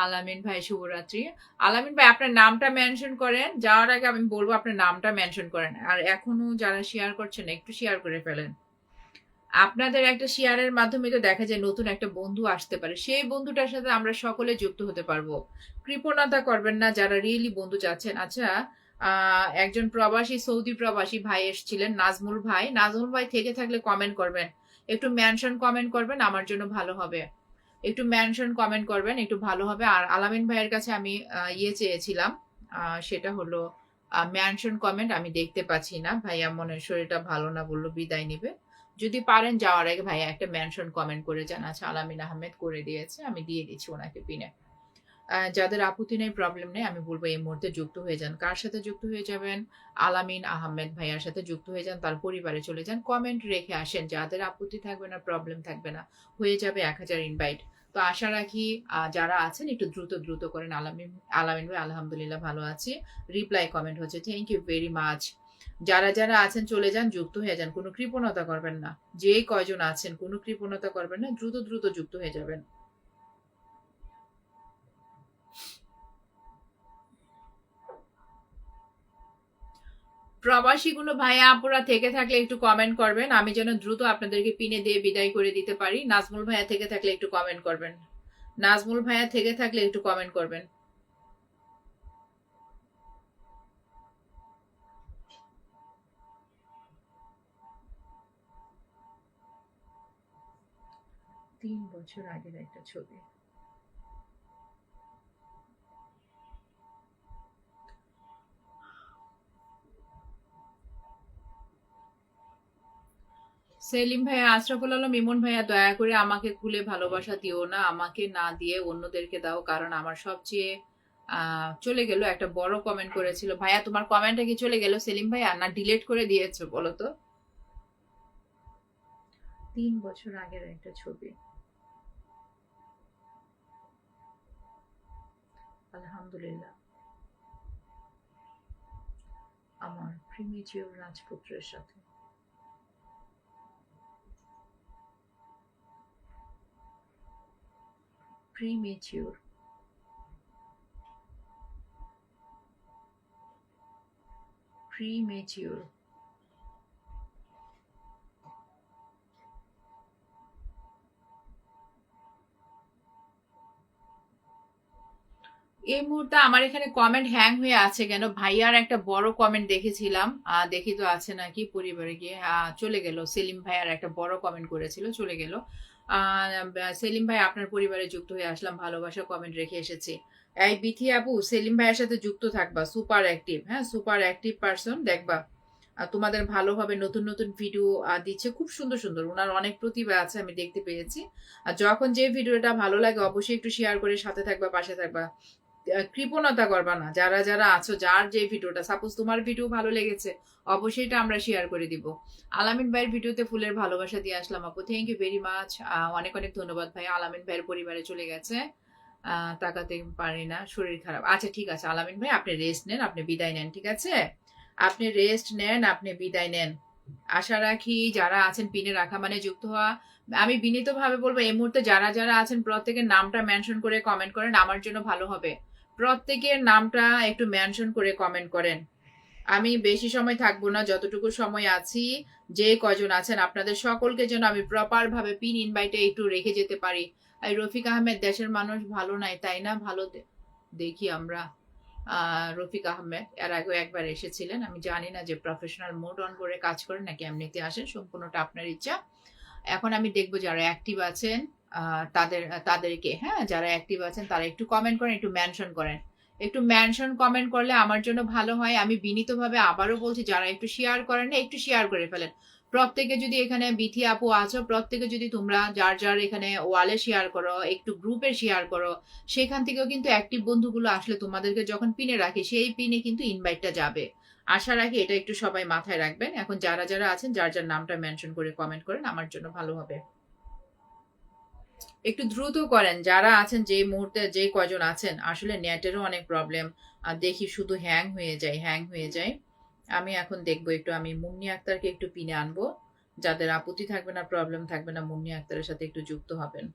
আলামিন ভাই শুভরাত্রি। আলামিন ভাই আপনার নামটা মেনশন করেন, যাওয়ার আগে আমি বলবো আপনার নামটা মেনশন করেন। আর এখনো যারা শেয়ার করছেন একটু শেয়ার করে ফেলেন। আপনাদের একটা শেয়ারের মাধ্যমে তো দেখা যায় নতুন একটা বন্ধু আসতে পারে, সেই বন্ধুটার সাথে আমরা সকলে যুক্ত হতে পারবো। কৃপণতা করবেন না যারা রিয়েলি বন্ধু চাচ্ছেন। আচ্ছা, একজন প্রবাসী, সৌদি প্রবাসী ভাই এসেছিলেন, নাজমুল ভাই। নাজমুল ভাই থেকে থাকলে কমেন্ট করবেন, একটু মেনশন কমেন্ট করবেন, আমার জন্য ভালো হবে। একটু মেনশন কমেন্ট করবেন, একটু ভালো হবে। আর আলামিন ভাইয়ের কাছে আমি চেয়েছিলাম, সেটা হলো মেনশন কমেন্ট। আমি দেখতে পাচ্ছি না, ভাইয়া মনে হয় শরীরটা ভালো না, বললো বিদায় নিবে। যদি পারেন যাওয়ার আগে ভাইয়া একটা মেনশন কমেন্ট করে যান। আচ্ছা, আলামিন আহমেদ করে দিয়েছে, আমি দিয়ে দিচ্ছি ওনাকে পিনে। যাদের আপত্তি নেই, প্রবলেম নেই, আমি বলবো এই মুহূর্তে যুক্ত হয়ে যান। কার সাথে যুক্ত হয়ে যাবেন? আলামিন আহমেদ ভাইয়ার সাথে যুক্ত হয়ে যান, তার পরিবারে চলে যান, কমেন্ট রেখে আসেন। যাদের আপত্তি থাকবে না, প্রবলেম থাকবে না, হয়ে যাবে 1000 ইনভাইট। তো আশা রাখি যারা আছেন একটু দ্রুত দ্রুত করেন। আলামিন আলামিন ভাই আলহামদুলিল্লাহ ভালো আছি, রিপ্লাই কমেন্ট হচ্ছে, থ্যাংক ইউ ভেরি মাচ। যারা যারা আছেন চলে যান, যুক্ত হয়ে যান, কোনো কৃপণতা করবেন না। যে কয়জন আছেন কোনো কৃপণতা করবেন না, দ্রুত দ্রুত যুক্ত হয়ে যাবেন। প্রবাসী কোনো ভাইয়া আপুরা থেকে থাকলে একটু কমেন্ট করবেন, আমি যেন দ্রুত আপনাদেরকে পিনে দিয়ে বিদায় করে দিতে পারি। নাজমুল ভাইয়া থেকে থাকলে একটু কমেন্ট করবেন। নাজমুল ভাইয়া থেকে থাকলে একটু কমেন্ট করবেন। তিন বছর আগের একটা ছবি। সেলিম ভাইয়া, আশরাফুল আলম, ইমন ভাইয়া, দয়া করে আমাকে খুলে ভালোবাসা দিও না, আমাকে না দিয়ে অন্যদেরকে দাও, কারণ আমার সবচেয়ে চলে গেল। একটা বড় কমেন্ট করেছিল ভাইয়া, তোমার কমেন্টটা কি চলে গেল সেলিম ভাইয়া, না ডিলিট করে দিয়েছো বলো তো? 3 বছর আগের একটা ছবি। আলহামদুলিল্লাহ, আমার প্রিমিজিওর রাজপুত্রের সাথে। Premature, premature. এই মুহূর্তে আমার এখানে কমেন্ট হ্যাং হয়ে আছে কেন? ভাইয়ার একটা বড় কমেন্ট দেখেছিলাম, দেখি তো আছে নাকি, পরিবারে গিয়ে চলে গেল। সেলিম ভাইয়ার একটা বড় কমেন্ট করেছিল, চলে গেল। সেলিম ভাই আপনার পরিবারে যুক্ত হয়ে আসলাম, ভালোবাসা কমেন্ট রেখে এসেছি। এই বিথি আপু, সেলিম ভাইয়ের সাথে যুক্ত থাকবা, সুপার অ্যাক্টিভ, হ্যাঁ সুপার অ্যাক্টিভ পারসন, দেখবা তোমাদের ভালো হবে। নতুন নতুন ভিডিও দিচ্ছে, খুব সুন্দর সুন্দর, ওনার অনেক প্রতিভা আছে, আমি দেখতে পেয়েছি। আর যখন যে ভিডিওটা ভালো লাগে অবশ্যই একটু শেয়ার করে সাথে থাকবা, পাশে থাকবা, কৃপণতা করবা না। যারা যারা আছো, যার যে ভিডিওটা, সাপোজ তোমার ভিডিও ভালো লেগেছে, অবশ্যই এটা আমরা শেয়ার করে দিব। আলামিন ভাইয়ের ভিডিওতে ফুলের ভালোবাসা দিয়ে আসলাম আপু, থ্যাংক ইউ ভেরি মাচ, অনেক অনেক ধন্যবাদ ভাই। আলামিন ভাইয়ের পরিবারে চলে গেছে, তাকাতে পারি না, শরীর খারাপ। আচ্ছা ঠিক আছে আলামিন ভাই, আপনি রেস্ট নেন, আপনি বিদায় নেন, ঠিক আছে? আপনি রেস্ট নেন, আপনি বিদায় নেন। আশা রাখি যারা আছেন পিনে রাখা মানে যুক্ত হওয়া। আমি বিনীতভাবে বলবো এই মুহূর্তে যারা যারা আছেন প্রত্যেকের নামটা মেনশন করে কমেন্ট করেন, আমার জন্য ভালো হবে। প্রত্যেকের নামটা একটু মেনশন করে কমেন্ট করেন। আমি বেশি সময় থাকবো না, যতটুকু সময় আছি, যে কজন আছেন আপনাদের সকলকে যেন আমি প্রপার ভাবে পিন ইনভাইটে একটু রেখে যেতে পারি। আর রফিক আহমেদ, দেশের মানুষ ভালো নাই তাই না? ভালো দেখি আমরা। রফিক আহমেদ এর আগেও একবার এসেছিলেন। আমি জানি না যে প্রফেশনাল মোড অন করে কাজ করেন নাকি এমনিতে আসেন, সম্পূর্ণটা আপনার ইচ্ছা। এখন আমি দেখবো যারা অ্যাক্টিভ আছেন তাদেরকে, হ্যাঁ, যারা অ্যাক্টিভ আছেন তারা একটু কমেন্ট করেন, একটু মেনশন করেন। একটু মেনশন কমেন্ট করলে আমার জন্য ভালো হয়। আমি বিনীতভাবে আবারও বলছি, যারা একটু শেয়ার করেন না, একটু শেয়ার করে ফেলেন। প্রত্যেকে যদি এখানে বিথি আপু আছো, প্রত্যেকে যদি তোমরা যার যার এখানে ওয়ালে শেয়ার করো, একটু গ্রুপে শেয়ার করো, সেখান থেকেও কিন্তু অ্যাক্টিভ বন্ধুগুলো আসলে তোমাদেরকে যখন পিনে রাখে, সেই পিনে কিন্তু ইনভাইটটা যাবে। আশা রাখি এটা একটু সবাই মাথায় রাখবেন। এখন যারা যারা আছেন যার যার নামটা মেনশন করে কমেন্ট করেন, আমার জন্য ভালো হবে। একটু দ্রুত করেন যারা আছেন, যে মুহূর্তে যে কয়জন আছেন। আসলে নেটেরও অনেক প্রবলেম, আর দেখি শুধু হ্যাং হয়ে যায়, হ্যাং হয়ে যায়। আমি এখন দেখবো একটু, আমি মুন্নি আক্তারকে একটু পিনে আনবো। যাদের আপত্তি থাকবে না, প্রবলেম থাকবে না, মুন্নি আক্তারের সাথে একটু যুক্ত হবেন।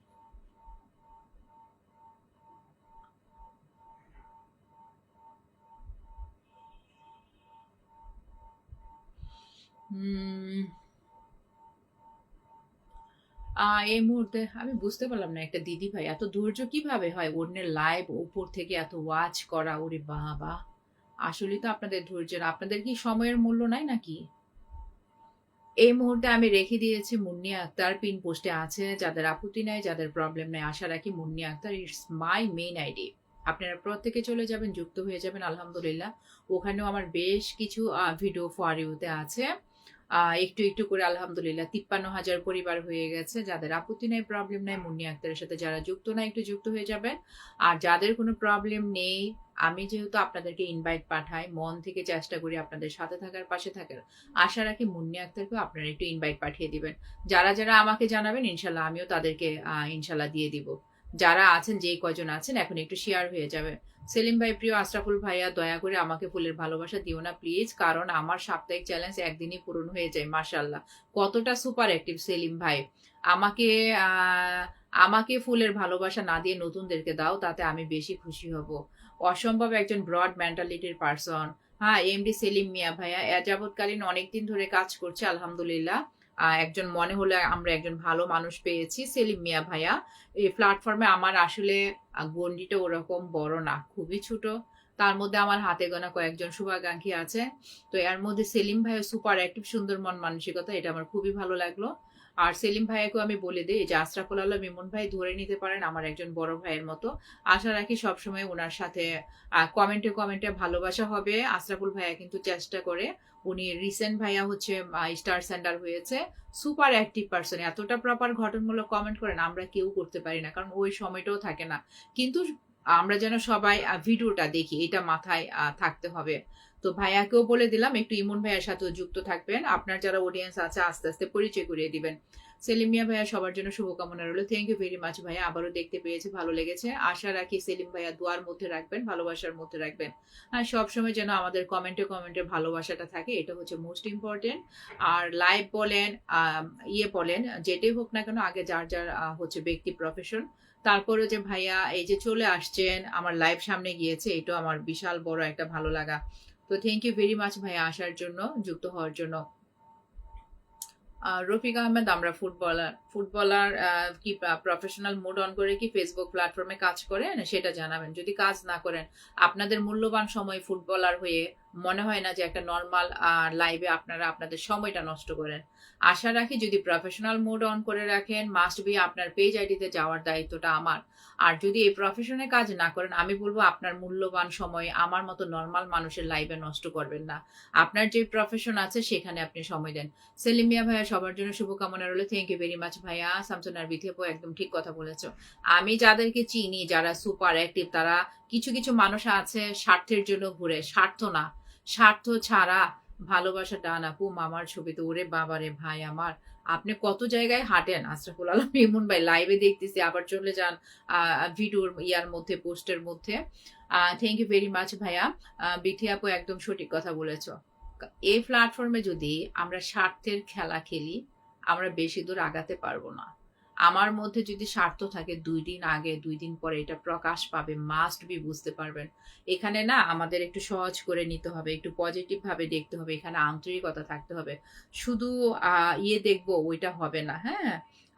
হুম। এই মুহূর্তে আমি বুঝতে পারলাম না, একটা দিদি ভাই এত ধৈর্য কিভাবে হয়, অন্যের লাইভ উপর থেকে এত ওয়াচ করা, ওরে বাবা! আসলে তো আপনাদের ধৈর্যের, আপনাদের কি সময়ের মূল্য নাই নাকি? এই মুহূর্তে আমি রেখে দিয়েছি মুন্নি আক্তার, পিন পোস্টে আছে। যাদের আপত্তি নাই, যাদের প্রবলেম নাই, আশা রাখি Munni Akter it's my main ID. আপনারা প্রত্যেকে চলে যাবেন, যুক্ত হয়ে যাবেন। আলহামদুলিল্লাহ, ওখানেও আমার বেশ কিছু ভিডিও ফর ইউতে আছে। একটু একটু করে আলহামদুলিল্লাহ 53,000 পরিবার হয়ে গেছে। যাদের আপত্তি নাই, প্রবলেম নাই, মুন্নি আক্তারের সাথে যারা যুক্ত না, একটু যুক্ত হয়ে যাবেন। আর যাদের কোনো প্রবলেম নেই, আমি যেহেতু আপনাদেরকে ইনভাইট পাঠাই, মন থেকে চেষ্টা করি আপনাদের সাথে থাকার, পাশে থাকার। আশা রাখি মুন্নি আক্তারকেও আপনারা একটু ইনভাইট পাঠিয়ে দিবেন। যারা যারা আমাকে জানাবেন, ইনশাল্লাহ আমিও তাদেরকে ইনশাল্লাহ দিয়ে দিব। যারা আছেন, যেই কজন আছেন, এখন একটু শেয়ার হয়ে যাবে। সেলিম ভাই, প্রিয় আশরাফুল ভাইয়া, দয়া করে আমাকে ফুলের ভালোবাসা দিও না প্লিজ, কারণ আমার সাপ্তাহিক চ্যালেঞ্জ একদিনই পূরণ হয়ে যায়। মাশাল্লাহ, কতটা সুপার অ্যাক্টিভ সেলিম ভাই। আমাকে আহ আমাকে ফুলের ভালোবাসা না দিয়ে নতুনদেরকে দাও, তাতে আমি বেশি খুশি হব। অসম্ভব একজন ব্রড মেন্টালিটির পার্সন। হ্যাঁ, এমডি সেলিম মিয়া ভাইয়া এ যাবৎকালীন অনেকদিন ধরে কাজ করছে আলহামদুলিল্লাহ। একজন মনে হলে আমরা একজন ভালো মানুষ পেয়েছি, সেলিম মিয়া ভাইয়া। এই প্ল্যাটফর্মে আমার আসলে গণ্ডিটা ওরকম বড় না, খুবই ছোট। তার মধ্যে আমার হাতে গোনা কয়েকজন শুভাকাঙ্ক্ষী আছে। তো এর মধ্যে সেলিম ভাইয়ের সুপার অ্যাক্টিভ, সুন্দর মন মানসিকতা, এটা আমার খুবই ভালো লাগলো। আর সেলিম ভাইয়াকেও আমি বলে দিই যে আশরাফুল আলম ইমন ভাই ধরে নিতে পারেন আমার একজন বড় ভাইয়ের মতো। আশা রাখি সবসময় ওনার সাথে কমেন্টে কমেন্টে ভালোবাসা হবে। আশরাফুল ভাইয়া কিন্তু চেষ্টা করে, উনি রিসেন্ট ভাইয়া হচ্ছে স্টার সেন্ডার হয়েছে। সুপার অ্যাক্টিভ পার্সন, এতটা প্রপার গঠনমূলক কমেন্ট করেন, আমরা কেউ করতে পারি না, কারণ ওই সময়টাও থাকে না। কিন্তু আমরা যেন সবাই ভিডিওটা দেখি, এটা মাথায় থাকতে হবে। তো ভাইয়াকেও বলে দিলাম একটু ইমন ভাইয়ার সাথেও যুক্ত থাকবেন। আপনার যারা অডিয়েন্স আছে আস্তে আস্তে পরিচয় করিয়ে দিবেন। সেলিম মিয়া ভাইয়া, সবার জন্য শুভকামনা রইল। থ্যাংক ইউ ভেরি মাচ ভাইয়া, আবারও দেখতে পেয়েছি, ভালো লেগেছে। আশা রাখি সেলিম ভাইয়া দোয়ার মধ্যে রাখবেন, ভালোবাসার মধ্যে রাখবেন। আর সবসময় যেন আমাদের কমেন্টে কমেন্টে ভালোবাসাটা থাকে, এটা হচ্ছে মোস্ট ইম্পর্টেন্ট। আর লাইভ বলেন, বলেন, যেটাই হোক না কেন, আগে যার যার হচ্ছে ব্যক্তি প্রফেশন। তারপরে যে ভাইয়া এই যে চলে আসছেন, আমার লাইভ সামনে গিয়েছে, এটাও আমার বিশাল বড় একটা ভালো লাগা। তো থ্যাংক ইউ ভেরি মাচ ভাইয়া আসার জন্য, যুক্ত হওয়ার জন্য। রফিক আহমেদ, আমরা ফুটবলার। ফুটবলার কি প্রফেশনাল মোড অন করে কি ফেসবুক প্ল্যাটফর্মে কাজ করেন, সেটা জানাবেন। যদি কাজ না করেন, আপনাদের মূল্যবান সময় ফুটবলার হয়ে মনে হয় না যে একটা নর্মাল লাইভে আপনারা আপনাদের সময়টা নষ্ট করেন। আশা রাখি যদি প্রফেশনাল মোড অন করে রাখেন, মাস্ট বি আপনার পেজ আইডিতে যাওয়ার দায়িত্বটা আমার। আর যদি এই প্রফেশনে কাজ না করেন, আমি বলবো আপনার মূল্যবান সময় আমার মতো নর্মাল মানুষের লাইভে নষ্ট করবেন না। আপনার যে প্রফেশন আছে সেখানে আপনি সময় দেন। সেলিম মিয়া ভাইয়া, সবার জন্য শুভকামনা রইল। থ্যাংক ইউ ভেরি মাচ ভাইয়া। শামসুন আর বিথেপো, একদম ঠিক কথা বলেছো। আমি যাদেরকে চিনি যারা সুপার অ্যাক্টিভ, তারা কিছু কিছু মানুষ আছে স্বার্থের জন্য ঘুরে, স্বার্থ না, স্বার্থ ছাড়া ভালোবাসা ডান আপু মামার ছবিতে, ওরে বাবারে ভাই আমার, আপনি কত জায়গায় হাঁটেন আশরাফুল আলম ইমন ভাই, লাইভে দেখতেছি, আবার চলে যান ভিডিওর ইয়ার মধ্যে, পোস্টের মধ্যে। থ্যাংক ইউ ভেরি মাচ ভাইয়া। বিথি আপু একদম সঠিক কথা বলেছো। এই প্ল্যাটফর্মে যদি আমরা স্বার্থের খেলা খেলি, আমরা বেশি দূর আগাতে পারবো না। আমার মধ্যে যদি স্বার্থ থাকে, 2 দিন আগে 2 দিন পরে এটা প্রকাশ পাবে, মাস্ট বি বুঝতে পারবেন। এখানে না আমাদের একটু সহজ করে নিতে হবে, একটু পজিটিভ ভাবে দেখতে হবে, এখানে আন্তরিকতা থাকতে হবে। শুধু দেখবো ওইটা হবে না, হ্যাঁ।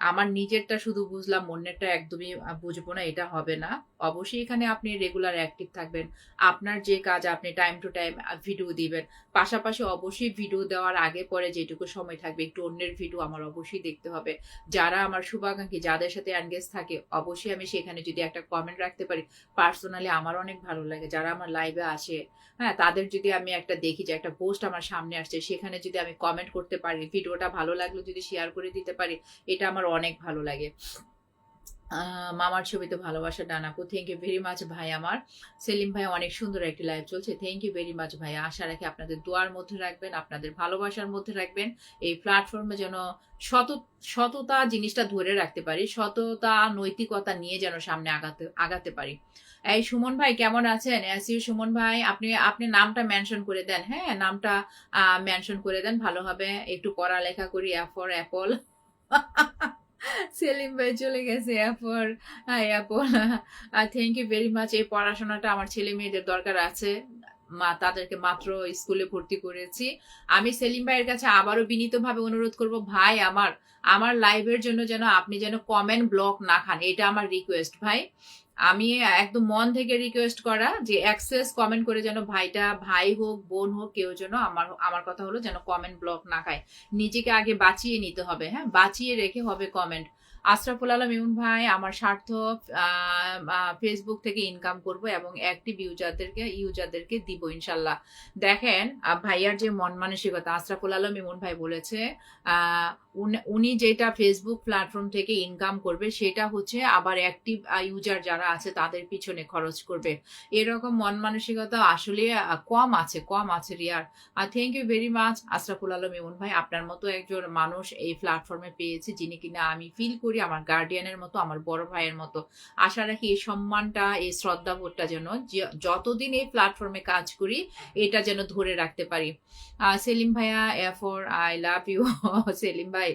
আমার নিজেরটা শুধু বুঝলাম, অন্যেরটা একদমই বুঝবো না, এটা হবে না। অবশ্যই এখানে আপনি রেগুলার অ্যাক্টিভ থাকবেন। আপনার যে কাজ আপনি টাইম টু টাইম ভিডিও দিবেন। পাশাপাশি অবশ্যই ভিডিও দেওয়ার আগে পরে যেটুকু সময় থাকবে একটু অন্যের ভিডিও আমার অবশ্যই দেখতে হবে। যারা আমার শুভাকাঙ্ক্ষী, যাদের সাথে এনগেজ থাকে, অবশ্যই আমি সেখানে যদি একটা কমেন্ট রাখতে পারি, পার্সোনালি আমার অনেক ভালো লাগে। যারা আমার লাইভে আসে, হ্যাঁ, তাদের যদি আমি একটা দেখি যে একটা পোস্ট আমার সামনে আসছে, সেখানে যদি আমি কমেন্ট করতে পারি, ভিডিওটা ভালো লাগলো যদি শেয়ার করে দিতে পারি, এটা আমার অনেক ভালো লাগে। মামার ছবিতে ভালোবাসা ডানাপু, থ্যাংক ইউ ভেরি মাচ ভাই আমার। সেলিম ভাই অনেক সুন্দর একটি লাইভ চলছে, থ্যাংক ইউ ভেরি মাচ ভাই। আশা রাখি আপনাদের দোয়ার মধ্যে রাখবেন, আপনাদের ভালোবাসার মধ্যে রাখবেন। এই প্ল্যাটফর্মে যেন সততা জিনিসটা ধরে রাখতে পারি, সততা নৈতিকতা নিয়ে যেন সামনে আগাতে পারি। এই সুমন ভাই কেমন আছেন? সুমন ভাই, আপনি আপনি নামটা মেনশন করে দেন, হ্যাঁ, নামটা মেনশন করে দেন, ভালো হবে। একটু পড়ালেখা করি, এ ফর অ্যাপল। সেলিম ভাই চলে গেছে, এরপর এরপর থ্যাংক ইউ ভেরি মাচ। এই পড়াশোনাটা আমার ছেলে মেয়েদের দরকার আছে, তাদেরকে মাত্র স্কুলে ভর্তি করেছি। আমি সেলিম ভাইয়ের কাছে আবারও বিনীতভাবে অনুরোধ করব, ভাই আমার আমার লাইভের জন্য যেন আপনি যেন কমেন্ট ব্লক না খান, এটা আমার রিকোয়েস্ট ভাই। আমি একদম মন থেকে রিকোয়েস্ট করা যে অ্যাক্সেস কমেন্ট করে যেন ভাইটা, ভাই হোক বোন হোক, কেউ যেন আমার আমার কথা হলো যেন কমেন্ট ব্লক না খায়। নিজেকে আগে বাঁচিয়ে নিতে হবে, হ্যাঁ, বাঁচিয়ে রেখে হবে কমেন্ট। আশরাফুল আলম ইমন ভাই, আমার স্বার্থ ফেসবুক থেকে ইনকাম করব এবং অ্যাক্টিভ ইউজারদেরকে দিব ইনশাল্লাহ। দেখেন ভাইয়ার যে মন মানসিকতা, আশরাফুল আলম ইমন ভাই বলেছে উনি যেটা ফেসবুক প্ল্যাটফর্ম থেকে ইনকাম করবে সেটা হচ্ছে আবার অ্যাক্টিভ ইউজার যারা আছে তাদের পিছনে খরচ করবে। এরকম মন মানসিকতা আসলে কম আছে রিয়ার। Thank you very much Ashraful Alam Emon ভাই, আপনার মতো একজন মানুষ এই প্ল্যাটফর্মে পেয়েছি যিনি কিনা আমি ফিল করি আমার গার্ডিয়ানের মতো, আমার বড় ভাইয়ের মতো। আশা রাখি এই সম্মানটা, এই শ্রদ্ধাবোধটা যেন যতদিন এই প্ল্যাটফর্মে কাজ করি এটা যেন ধরে রাখতে পারি। সেলিম ভাইয়া, এরপর আই লাভ ইউ সেলিম ভাই,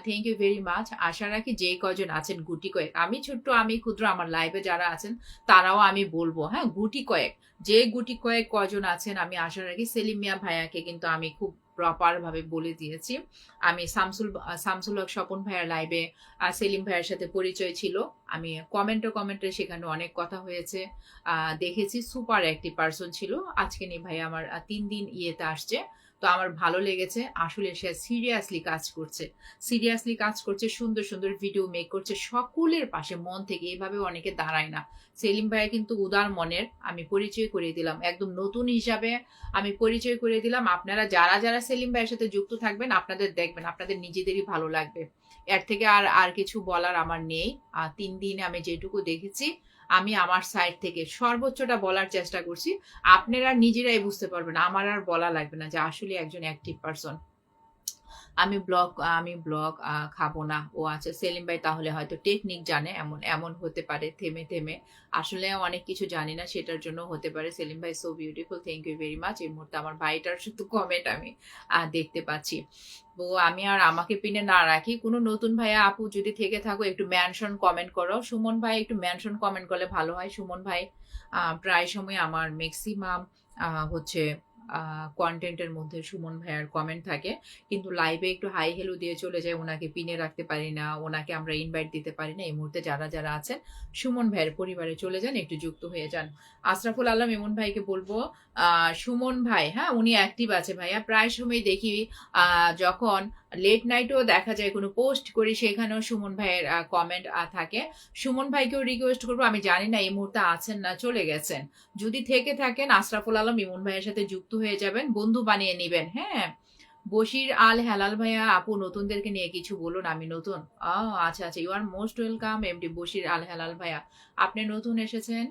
থ্যাংক ইউ ভেরি মাচ। আশা রাখি যে কজন আছেন গুটি কয়েক, আমি ছোট্ট আমি ক্ষুদ্র, আমার লাইভে যারা আছেন তারাও আমি বলবো, হ্যাঁ, গুটি কয়েক, যে গুটি কয়েক কজন আছেন, আমি আশা রাখি সেলিম মিয়া ভাইয়াকে কিন্তু আমি খুব প্রপার ভাবে বলে দিয়েছি। আমি শামসুল হক স্বপন ভাইয়ার লাইভে সেলিম ভাইয়ের সাথে পরিচয় ছিল, আমি কমেন্টে সেখানে অনেক কথা হয়েছে, দেখেছি, সুপার অ্যাক্টিভ পার্সন ছিল। আজকে নিয়ে ভাই আমার 3 দিন ইয়েতে আসছে, তো আমার ভালো লেগেছে। আসলে সে সিরিয়াসলি কাজ করছে, সুন্দর সুন্দর ভিডিও মেক করছে, সকলের পাশে মন থেকে, এভাবে অনেকে দাঁড়ায় না। সেলিম ভাইয়া কিন্তু উদার মনের, আমি পরিচয় করিয়ে দিলাম একদম নতুন হিসাবে, আমি পরিচয় করিয়ে দিলাম। আপনারা যারা যারা সেলিম ভাইয়ের সাথে যুক্ত থাকবেন, আপনাদের দেখবেন আপনাদের নিজেদেরই ভালো লাগবে। এর থেকে আর আর কিছু বলার আমার নেই। 3 দিনে আমি যেটুকু দেখেছি, আমি আমার সাইড থেকে সর্বোচ্চটা বলার চেষ্টা করছি। আপনারা নিজেরাই বুঝতে পারবেন, আমার আর বলা লাগবে না যে আসলে একজন অ্যাক্টিভ পারসন। আমি ব্লগ খাবো না। ও আচ্ছা, সেলিম ভাই তাহলে হয়তো টেকনিক জানে, এমন এমন হতে পারে, থেমে থেমে আসলে অনেক কিছু জানি না, সেটার জন্য হতে পারে। সেলিম ভাই so beautiful, thank you very much. এই মুহূর্তে আমার ভাইটার শুধু কমেন্ট আমি দেখতে পাচ্ছি। তো আমি আর আমাকে পিনে না রাখি, কোনো নতুন ভাইয়া আপু যদি থেকে থাকো একটু মেনশন কমেন্ট করো। সুমন ভাই একটু মেনশন কমেন্ট করলে ভালো হয়। সুমন ভাই প্রায় সময় আমার ম্যাক্সিমাম হচ্ছে কন্টেন্টের মধ্যে সুমন ভাইয়ার কমেন্ট থাকে, কিন্তু লাইভে একটু হাই হেলো দিয়ে চলে যায়, ওনাকে পিনে রাখতে পারি না, ওনাকে আমরা ইনভাইট দিতে পারি না। এই মুহূর্তে যারা যারা আছেন সুমন ভাইয়ের পরিবারে চলে যান, একটু যুক্ত হয়ে যান। আশরাফুল আলম ইমন ভাইকে বলবো, সুমন ভাই, হ্যাঁ, উনি অ্যাক্টিভ আছে ভাইয়া, প্রায় সময় দেখি যখন লেট নাইটেও দেখা যায় কোনো পোস্ট করি, সেখানেও সুমন ভাইয়ের কমেন্ট থাকে। সুমন ভাইকেও রিকোয়েস্ট করবো, আমি জানি না এই মুহূর্তে আছেন না চলে গেছেন, যদি থেকে থাকেন আশরাফুল আলম ইমন ভাইয়ের সাথে যুক্ত হয়ে যাবেন, বন্ধু বানিয়ে নিবেন, হ্যাঁ। বশির আল হেলাল ভাইয়া, আপু নতুনদেরকে নিয়ে কিছু বলুন, আমি নতুন। আচ্ছা আচ্ছা, you are most welcome MD Bashir Al Helal ভাইয়া, আপনি নতুন এসেছেন।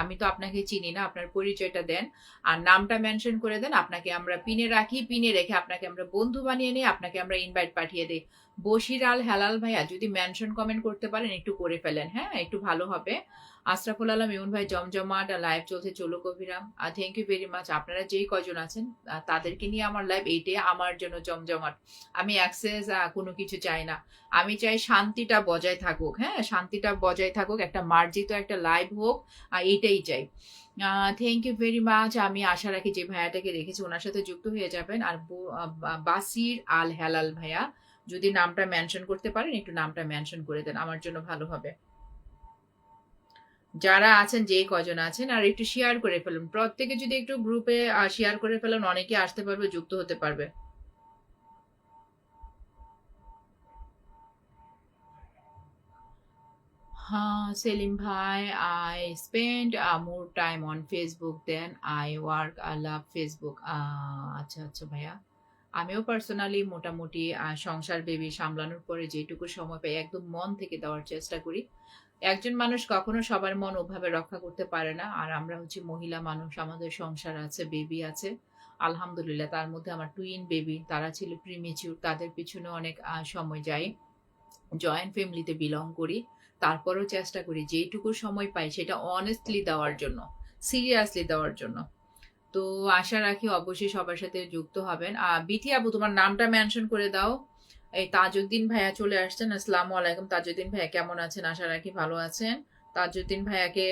আমি তো আপনাকে চিনি না, আপনার পরিচয়টা দেন আর নামটা মেনশন করে দেন, আপনাকে আমরা পিনে রাখি, পিনে রেখে আপনাকে আমরা বন্ধু বানিয়ে নিই, আপনাকে আমরা ইনভাইট পাঠিয়ে দিই। বশির আল হেলাল ভাইয়া যদি মেনশন কমেন্ট করতে পারেন একটু করে ফেলেন, হ্যাঁ, একটু ভালো হবে। আশরাফুল আলম ইউন ভাই, জমজমাট লাইভ চলছে, চলুক Abhiram. Thank you very much. আপনারা যেই কজন আছেন তাদেরকে নিয়ে আমার লাইভ, এইটাই আমার জন্য জমজমাট। আমি অ্যাক্সেস কোনো কিছু চাই না, আমি চাই শান্তিটা বজায় থাকুক, হ্যাঁ, শান্তিটা বজায় থাকুক, একটা মার্জিত একটা লাইভ হোক, এইটাই চাই। Thank you very much. আমি আশা রাখি যে ভাইয়াটাকে রেখেছি ওনার সাথে যুক্ত হয়ে যাবেন। আর বাসির আল হেলাল ভাইয়া, যদি নামটা মেনশন করতে পারেন একটু নামটা মেনশন করে দেন, আমার জন্য ভালো হবে। যারা আছেন, যে কজন আছেন, আর একটু শেয়ার করে ফেলুন, প্রত্যেকে যদি একটু গ্রুপে শেয়ার করে ফেলুন, অনেকে আসতে পারবে, যুক্ত হতে পারবে। Selim bhai, I spend more time on Facebook than I work. I love Facebook. আচ্ছা আচ্ছা ভাইয়া, আমিও পার্সোনালি মোটামুটি সংসার বেবি সামলানোর পরে যেটুকু সময় পাই একদম মন থেকে দেওয়ার চেষ্টা করি। একজন মানুষ কখনো সবার মন ওভাবে রক্ষা করতে পারে না, আর আমরা হচ্ছে মহিলা মানুষ, আমাদের সংসার আছে, বেবি আছে আলহামদুলিল্লাহ। তার মধ্যে আমার টুইন বেবি, তারা ছিল প্রিমেচিউর, তাদের পিছনে অনেক সময় যায়। জয়েন্ট ফ্যামিলিতে বিলং করি, তারপরেও চেষ্টা করি যেটুকু সময় পাই সেটা অনেস্টলি দেওয়ার জন্য, সিরিয়াসলি দেওয়ার জন্য। তো আশা রাখি অবশ্যই সবার সাথে যুক্ত হবেন। বিথি আপু, তোমার নামটা মেনশন করে দাও। এই তাজউদ্দিন ভাইয়া চলে আসছেন, আসসালামু আলাইকুম। তাজউদ্দিন ভাইয়া কেমন আছেন? আশা রাখি ভালো আছেন। তাজউদ্দিন ভাইয়াকে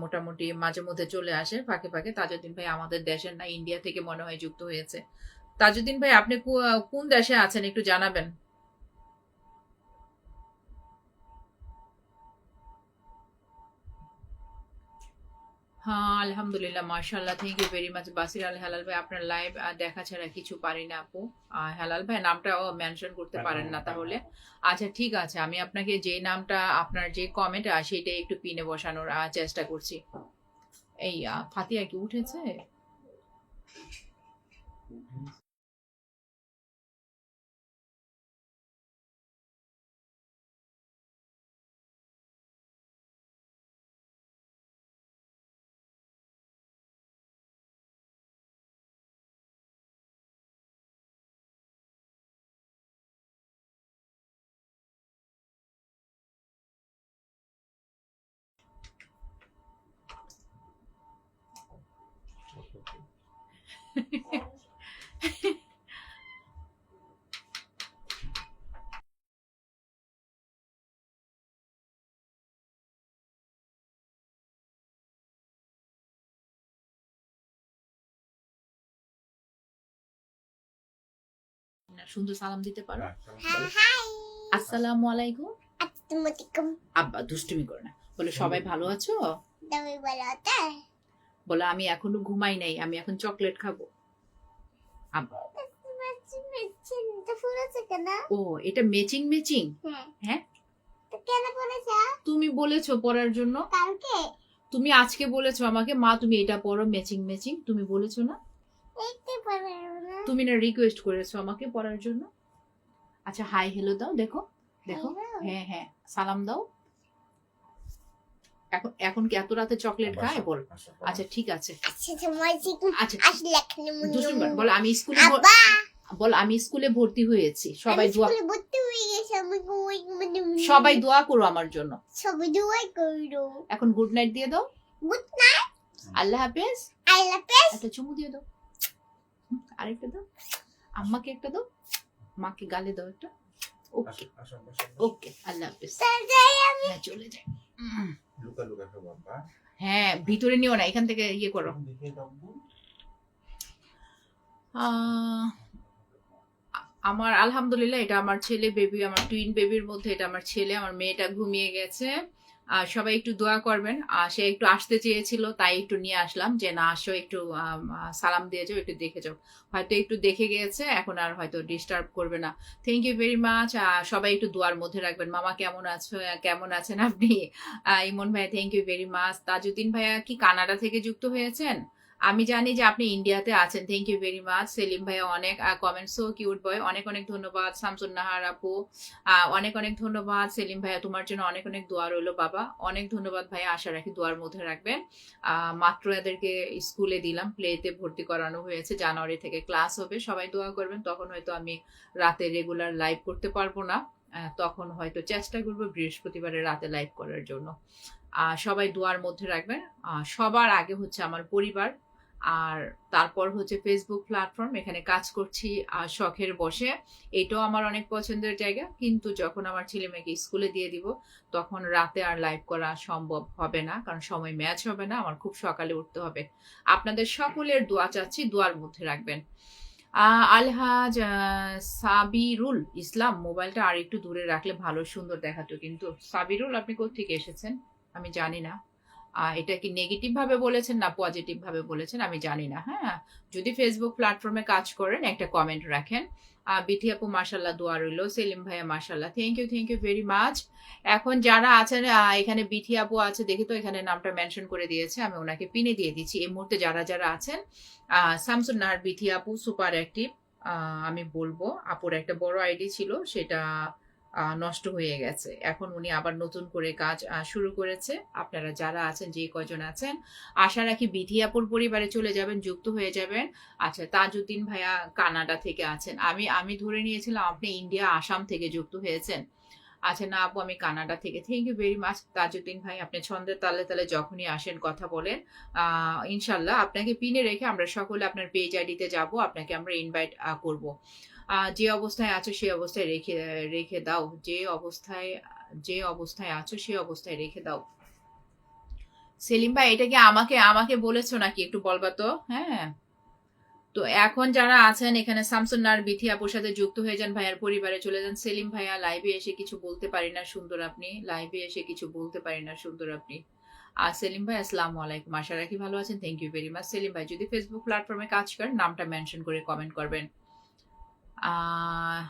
মোটামুটি মাঝে মধ্যে চলে আসে ফাঁকে ফাঁকে। তাজউদ্দিন ভাই আমাদের দেশের না, ইন্ডিয়া থেকে মনে হয় যুক্ত হয়েছে। তাজউদ্দিন ভাই, আপনি কোন দেশে আছেন একটু জানাবেন। হ্যাঁ আলহামদুলিল্লাহ, মাশাআল্লাহ, থ্যাংক ইউ ভেরি মাচ। বাসির আল হেলাল ভাই, আপনার লাইভ দেখা ছাড়া কিছু পারি না আপু। হেলাল ভাই নামটাও মেনশন করতে পারেন না তাহলে? আচ্ছা ঠিক আছে, আমি আপনাকে যে নামটা, আপনার যে কমেন্ট সেটাই একটু পিনে বসানোর চেষ্টা করছি। এই ফাতিয়া কি উঠেছে? সুন্দর সালাম দিতে পারো? আসসালামু আলাইকুম। আব্বা দুষ্টুমি করে না, বলে সবাই ভালো আছো? বলে আমি এখনো ঘুমাই নাই, আমি এখন চকলেট খাবো। আব্বা ও, এটা ম্যাচিং ম্যাচিং? হ্যাঁ, তুমি বলেছো পড়ার জন্য কালকে, তুমি আজকে বলেছো আমাকে, মা তুমি এটা পড়ো ম্যাচিং ম্যাচিং, তুমি বলেছো না? তুমি না রিকোয়েস্ট করেছো আমাকে পড়ার জন্য। আচ্ছা হাই হ্যালো দাও, দেখো দেখো, হ্যাঁ হ্যাঁ সালাম দাও। এখন এখন কি এত রাতে চকলেট খায় বল? আচ্ছা ঠিক আছে, আচ্ছা বল আমি স্কুলে, বল আমি স্কুলে ভর্তি হয়েছি, সবাই দোয়া, সবাই দোয়া করো আমার জন্য, সবাই দোয়া করো। এখন গুড নাইট দিয়ে দাও। গুড নাইট, আল্লাহ হাফেজ। আল্লাহ হাফেজ, একটা চুমু দিয়ে দাও, আরেকটা দাও, আম্মাকে একটা দাও, মাকে গালে দাও একটা। ওকে ওকে, আল্লাহ হাফেজ। হ্যাঁ চলে যাই। হ্যাঁ ভিতরে নিও না, এখান থেকে ইয়ে করো। আমার আলহামদুলিল্লাহ, এটা আমার ছেলে বেবি, আমার টুইন বেবির মধ্যে এটা আমার ছেলে, আমার মেয়েটা ঘুমিয়ে গেছে। সবাই একটু দোয়া করবেন। সে একটু আসতে চেয়েছিল, তাই একটু নিয়ে আসলাম যে না আসো, একটু সালাম দিয়ে যাও, একটু দেখে যাও। হয়তো একটু দেখে গিয়েছে, এখন আর হয়তো ডিস্টার্ব করবে না। Thank you very much. সবাই একটু দোয়ার মধ্যে রাখবেন। মামা কেমন আছো, কেমন আছেন আপনি? ইমন ভাইয়া thank you very much. Tajuddin ভাইয়া কি কানাডা থেকে যুক্ত হয়েছেন? আমি জানি যে আপনি ইন্ডিয়াতে আছেন, thank you very much. Selim ভাইয়া অনেক কমেন্টস, সো কিউট বয়, অনেক অনেক ধন্যবাদ। শামসুন নাহার আপু অনেক অনেক ধন্যবাদ। সেলিম ভাইয়া তোমার জন্য অনেক অনেক দোয়া রইলো বাবা, অনেক ধন্যবাদ ভাইয়া, আশা রাখি দোয়ার মধ্যে রাখবেন। মাত্র এদেরকে স্কুলে দিলাম, প্লেতে ভর্তি করানো হয়েছে, জানুয়ারি থেকে ক্লাস হবে, সবাই দোয়া করবেন। তখন হয়তো আমি রাতে রেগুলার লাইভ করতে পারবো না, তখন হয়তো চেষ্টা করবো বৃহস্পতিবারে রাতে লাইভ করার জন্য। সবাই দোয়ার মধ্যে রাখবেন। সবার আগে হচ্ছে আমার পরিবার, আর তারপর হচ্ছে ফেসবুক প্ল্যাটফর্ম, এখানে কাজ করছি শখের বসে, এটাও আমার অনেক পছন্দের জায়গা। কিন্তু যখন আমার ছেলে মেয়েকে স্কুলে দিয়ে দিব, তখন রাতে আর লাইভ করা সম্ভব হবে না, কারণ সময় ম্যাচ হবে না, আমার খুব সকালে উঠতে হবে। আপনাদের সকলের দোয়া চাচ্ছি, দোয়ার মধ্যে রাখবেন। আলহাজ সাবিরুল ইসলাম, মোবাইলটা আর একটু দূরে রাখলে ভালো সুন্দর দেখাতো। কিন্তু সাবিরুল, আপনি কোত্থেকে এসেছেন আমি জানি না। এটা কি নেগেটিভ ভাবে বলেছেন না পজিটিভ ভাবে বলেছেন আমি জানি না। হ্যাঁ, যদি ফেসবুক প্ল্যাটফর্মে কাজ করেন একটা কমেন্ট রাখেন। বিথি আপু মাশাল্লাহ, দোয়া রইল। সেলিম ভাইয়া মাশাল্লাহ, থ্যাংক ইউ ভেরি মাচ। এখন যারা আছেন এখানে বিথি আপু আছে দেখি তো, এখানে নামটা মেনশন করে দিয়েছে, আমি ওনাকে পিনে দিয়ে দিচ্ছি এই মুহূর্তে। যারা যারা আছেন, শামসুন নাহার বিথি আপু সুপার অ্যাক্টিভ। আমি বলবো আপুর একটা বড় আইডি ছিল, সেটা নষ্ট হয়ে গেছে। এখন উনি আবার নতুন করে কাজ শুরু করেছে। আপনারা যারা আছেন, যে কয়জন আছেন, আশা রাখি বিথি আপুর পরিবারে চলে যাবেন, যুক্ত হয়ে যাবেন। আচ্ছা, তাজউদ্দিন ভাইয়া কানাডা থেকে আছেন। আমি আমি ধরে নিয়েছিলাম আপনি ইন্ডিয়া আসাম থেকে যুক্ত হয়েছেন। আচ্ছা, না আপু, আমি কানাডা থেকে। Thank you very much Tajuddin ভাই, আপনি ছন্দের তালে তালে যখনই আসেন কথা বলেন। ইনশাল্লাহ আপনাকে পিনে রেখে আমরা সকলে আপনার পেজ আইডিতে যাব, আপনাকে আমরা ইনভাইট করব। যে অবস্থায় আছো সে অবস্থায় রেখে রেখে দাও, যে অবস্থায় আছো সে অবস্থায় রেখে দাও। সেলিম ভাই, এটা কি আমাকে আমাকে বলেছো নাকি, একটু বলবা তো। হ্যাঁ, তো এখন যারা আছেন এখানে, শামসুন্নার বিথি আপুর সাথে যুক্ত হয়ে যান, ভাইয়ার পরিবারে চলে যান। সেলিম ভাইয়া, লাইভে এসে কিছু বলতে পারি না সুন্দর আপনি, লাইভে এসে কিছু বলতে পারি না সুন্দর আপনি। আর সেলিম ভাই, আসসালামু আলাইকুম, আশা রাখি ভালো আছেন। Thank you very much. Selim ভাই, যদি ফেসবুক প্ল্যাটফর্মে কাজ করেন নামটা মেনশন করে কমেন্ট করবেন। Ah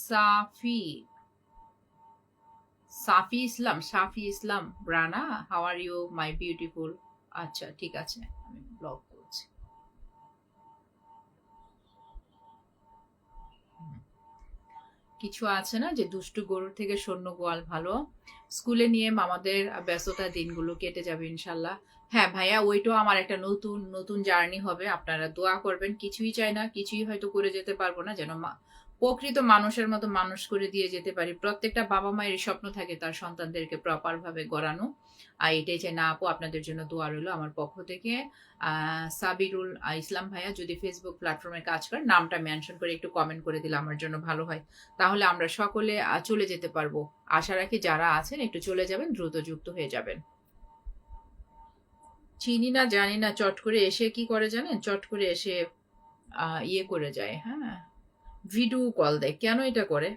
Safi Safi Islam Rana, how are you my beautiful. আচ্ছা, ঠিক আছে, আমি ব্লক করছি। কিছু আছে না যে দুষ্টু গরুর থেকে সৈন্য গোয়াল ভালো। স্কুলে নিয়ে আমাদের ব্যস্ততা দিনগুলো কেটে যাবে ইনশাল্লাহ। হ্যাঁ ভাইয়া, ওইটাও আমার একটা নতুন নতুন জার্নি হবে। আপনারা দোয়া করবেন। কিছুই চাই না, কিছুই হয়তো করে যেতে পারবো না, যেন প্রকৃত মানুষের মতো মানুষ করে দিয়ে যেতে পারি। প্রত্যেকটা বাবা মায়ের স্বপ্ন থাকে তার সন্তানদেরকে প্রপার ভাবে গড়ানো। আর এটাই চাই। না আপু, আপনাদের জন্য দোয়া রইলো আমার পক্ষ থেকে। সাবিরুল ইসলাম ভাইয়া, যদি ফেসবুক প্ল্যাটফর্মে কাজ করেন নামটা মেনশন করে একটু কমেন্ট করে দিলে আমার জন্য ভালো হয়। তাহলে আমরা সকলে চলে যেতে পারবো। আশা রাখি যারা আছেন একটু চলে যাবেন, দ্রুত যুক্ত হয়ে যাবেন। চিনি না, জানি না, চট করে এসে কি করে জানেন, চট করে এসে ইয়ে করে যায়। হ্যাঁ, ভিডিও কল দেয়, কেন এটা করে?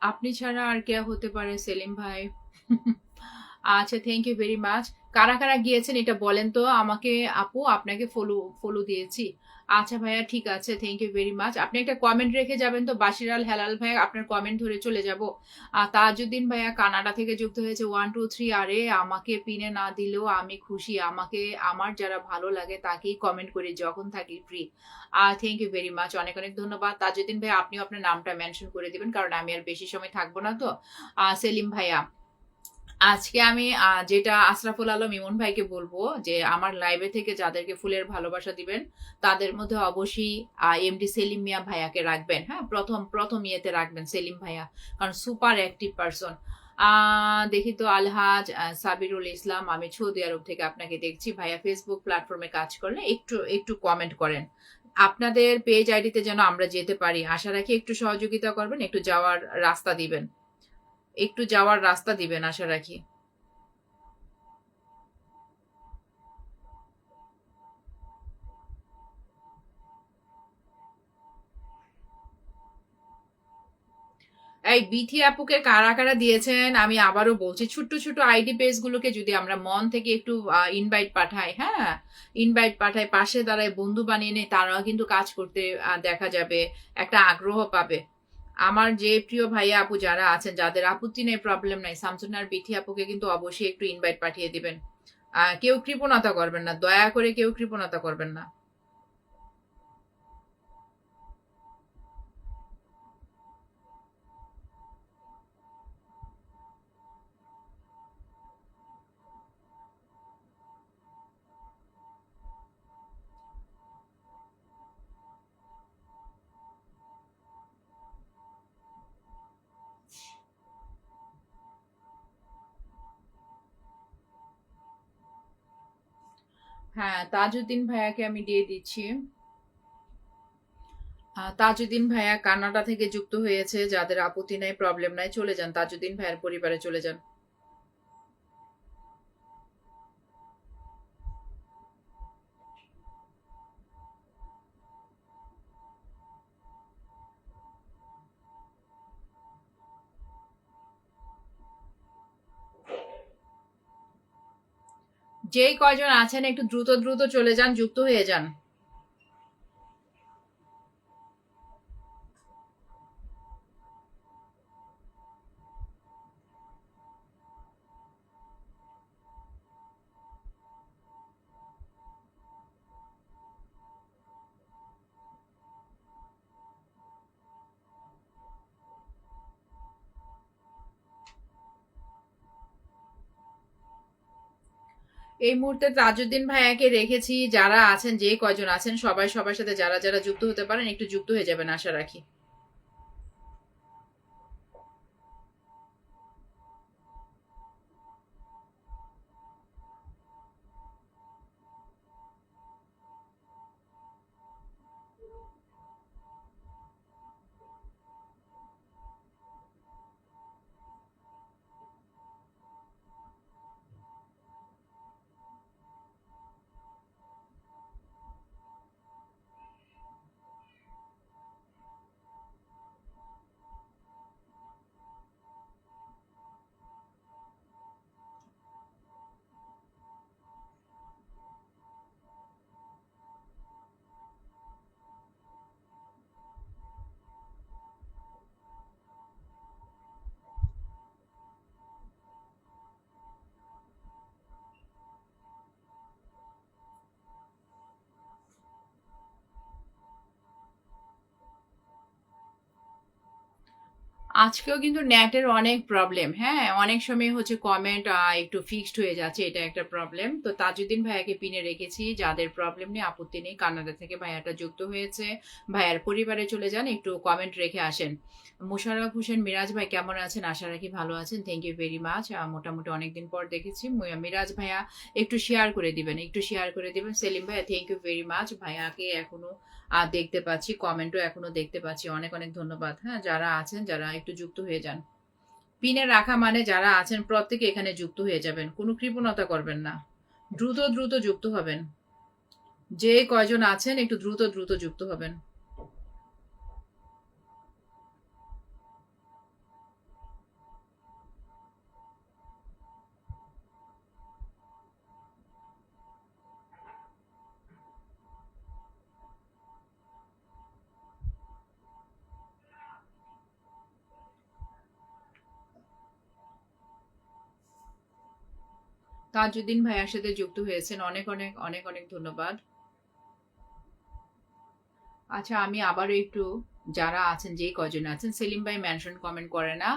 আপনি ছাড়া আর কে হতে পারে সেলিম ভাই? আচ্ছা, থ্যাংক ইউ ভেরি মাচ। কারা কারা গিয়েছেন এটা বলেন তো আমাকে। আপু, আপনাকে ফলো ফলো দিয়েছি। আচ্ছা ভাইয়া, ঠিক আছে, থ্যাংক ইউ ভেরি মাচ। আপনি একটা কমেন্ট রেখে যাবেন তো, বাশিরাল হেলাল ভাই, আপনার কমেন্ট ধরে চলে যাব। তাজউদ্দিন ভাইয়া কানাডা থেকে যুক্ত হয়েছে 1 2 3। আরে, আমাকে পিনে না দিলেও আমি খুশি। আমাকে, আমার যারা ভালো লাগে তাকেই কমেন্ট করি যখন থাকি free. Thank you very much, অনেক অনেক ধন্যবাদ। তাজউদ্দিন ভাই, আপনিও আপনার নামটা মেনশন করে দিবেন, কারণ আমি আর বেশি সময় থাকবো না তো। সেলিম ভাইয়া, আজকে আমি যেটা আশরাফুল আলম ইমন ভাইকে বলবো, যে আমার লাইভে থেকে যাদেরকে ফুলের ভালোবাসা দিবেন তাদের মধ্যে অবশ্যই এমডি সেলিম মিয়া ভাইয়াকে রাখবেন। হ্যাঁ, প্রথম প্রথম ইয়েতে রাখবেন সেলিম ভাইয়া, কারণ সুপার অ্যাক্টিভ পারসন। দেখি তো, আলহাজ সাবিরুল ইসলাম, আমি সৌদি আরব থেকে আপনাকে দেখছি। ভাইয়া ফেসবুক প্ল্যাটফর্মে কাজ করলে একটু একটু কমেন্ট করেন। আপনাদের পেজ আইডিতে যেন আমরা যেতে পারি, আশা রাখি একটু সহযোগিতা করবেন, একটু যাওয়ার রাস্তা দিবেন, একটু যাওয়ার রাস্তা দিবেন আশা রাখি। এই বিথি আপুকে কারা কারা দিয়েছেন আমি আবারও বলছি, ছোট্ট ছোট আইডি পেজ গুলোকে যদি আমরা মন থেকে একটু ইনভাইট পাঠাই, হ্যাঁ, ইনভাইট পাঠাই, পাশে দাঁড়ায় বন্ধু বানিয়ে নেই, তারাও কিন্তু কাজ করতে দেখা যাবে, একটা আগ্রহ পাবে। আমার যে প্রিয় ভাইয়া আপু যারা আছেন, যাদের আপত্তি নেই, প্রবলেম নাই, শামসুন আর বিথি আপুকে কিন্তু অবশ্যই একটু ইনভাইট পাঠিয়ে দিবেন। কেউ কৃপণতা করবেন না, দয়া করে কেউ কৃপণতা করবেন না। হ্যাঁ, তাজউদ্দিন ভাইয়াকে আমি দিয়ে দিচ্ছি। তাজউদ্দিন ভাইয়া কানাডা থেকে যুক্ত হয়েছে, যাদের আপত্তি নাই, প্রবলেম নাই, চলে যান, তাজউদ্দিন ভাইয়ের পরিবারে চলে যান। যেই কয়জন আছেন একটু দ্রুত দ্রুত চলে যান, যুক্ত হয়ে যান। এই মুহূর্তে তাজউদ্দিন ভাইয়াকে রেখেছি, যারা আছেন যে কয়জন আছেন সবাই সবার সাথে যারা যারা যুক্ত হতে পারেন একটু যুক্ত হয়ে যাবেন আশা রাখি। আজকেও কিন্তু নেটের অনেক প্রবলেম, হ্যাঁ, অনেক সময় হচ্ছে কমেন্ট একটু ফিক্সড হয়ে যাচ্ছে, এটা একটা প্রবলেম। তো তাজউদ্দিন ভাইয়াকে পিনে রেখেছি, যাদের প্রবলেম নেই, আপত্তি নেই, কানাডা থেকে ভাইয়াটা যুক্ত হয়েছে, ভাইয়ার পরিবারে চলে যান, একটু কমেন্ট রেখে আসেন। মোশাররফ হোসেন মিরাজ ভাই কেমন আছেন, আশা রাখি ভালো আছেন, থ্যাংক ইউ ভেরি মাচ। মোটামুটি অনেকদিন পর দেখেছি। মিরাজ ভাইয়া একটু শেয়ার করে দিবেন, একটু শেয়ার করে দিবেন। সেলিম ভাইয়া থ্যাংক ইউ ভেরি মাচ, ভাইয়াকে এখনো দেখতে পাচ্ছি, কমেন্টও এখনো দেখতে পাচ্ছি, অনেক অনেক ধন্যবাদ। হ্যাঁ, যারা আছেন যারা একটু যুক্ত হয়ে যান, পিনে রাখা মানে যারা আছেন প্রত্যেকে এখানে যুক্ত হয়ে যাবেন, কোনো কৃপণতা করবেন না, দ্রুত দ্রুত যুক্ত হবেন, যে কয়জন আছেন একটু দ্রুত দ্রুত যুক্ত হবেন। তাজউদ্দিন ভাইয়ার সাথে যুক্ত হয়েছেন, অনেক অনেক অনেক অনেক ধন্যবাদ। আচ্ছা, আমি আবারও একটু, যারা আছেন যে কজন আছেন, সেলিম ভাই মেনশন কমেন্ট করে না,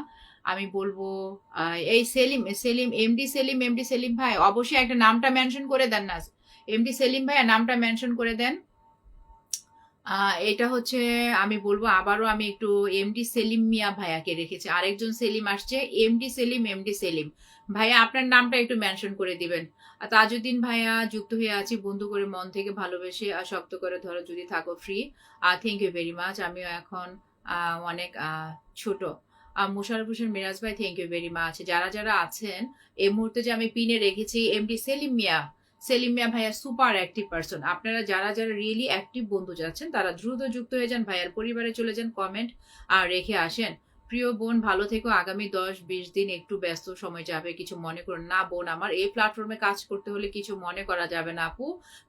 আমি বলবো এই সেলিম সেলিম এমডি সেলিম, এমডি সেলিম ভাই অবশ্যই একটা নামটা মেনশন করে দেন না, এমডি সেলিম ভাই নামটা মেনশন করে দেন। এটা হচ্ছে, আমি বলবো আবারও, আমি একটু এমডি সেলিম মিয়া ভাইয়াকে রেখেছি, আরেকজন সেলিম আসছে, এমডি সেলিম, এমডি সেলিম ভাইয়া আপনার নামটা একটু মেনশন করে দিবেন। তাজউদ্দিন ভাইয়া যুক্ত হয়ে আছি, বন্ধু করে মন থেকে ভালোবেসে শক্ত করে ধরো যদি থাকো free. Thank you very much. আমিও এখন অনেক ছোট। মোশাররফ হোসেন মিরাজ ভাই থ্যাংক ইউ ভেরি মাচ। যারা যারা আছেন এই মুহূর্তে যে আমি পিনে রেখেছি, এমডি সেলিম মিয়া, সেলিম মিয়া ভাইয়া সুপার অ্যাক্টিভ পারসন। আপনারা যারা যারা রিয়েলি অ্যাক্টিভ বন্ধু যাচ্ছেন তারা দ্রুত যুক্ত হয়ে যান, ভাইয়ার পরিবারে চলে যান, কমেন্ট আর রেখে আসেন। প্রিয় বোন ভালো থেকো, আগামী 10-20 দিন একটু ব্যস্ত সময় যাবে, কিছু মনে করুন না বোন আমার, এই প্ল্যাটফর্মে কাজ করতে হলে কিছু মনে করা যাবে না আপু।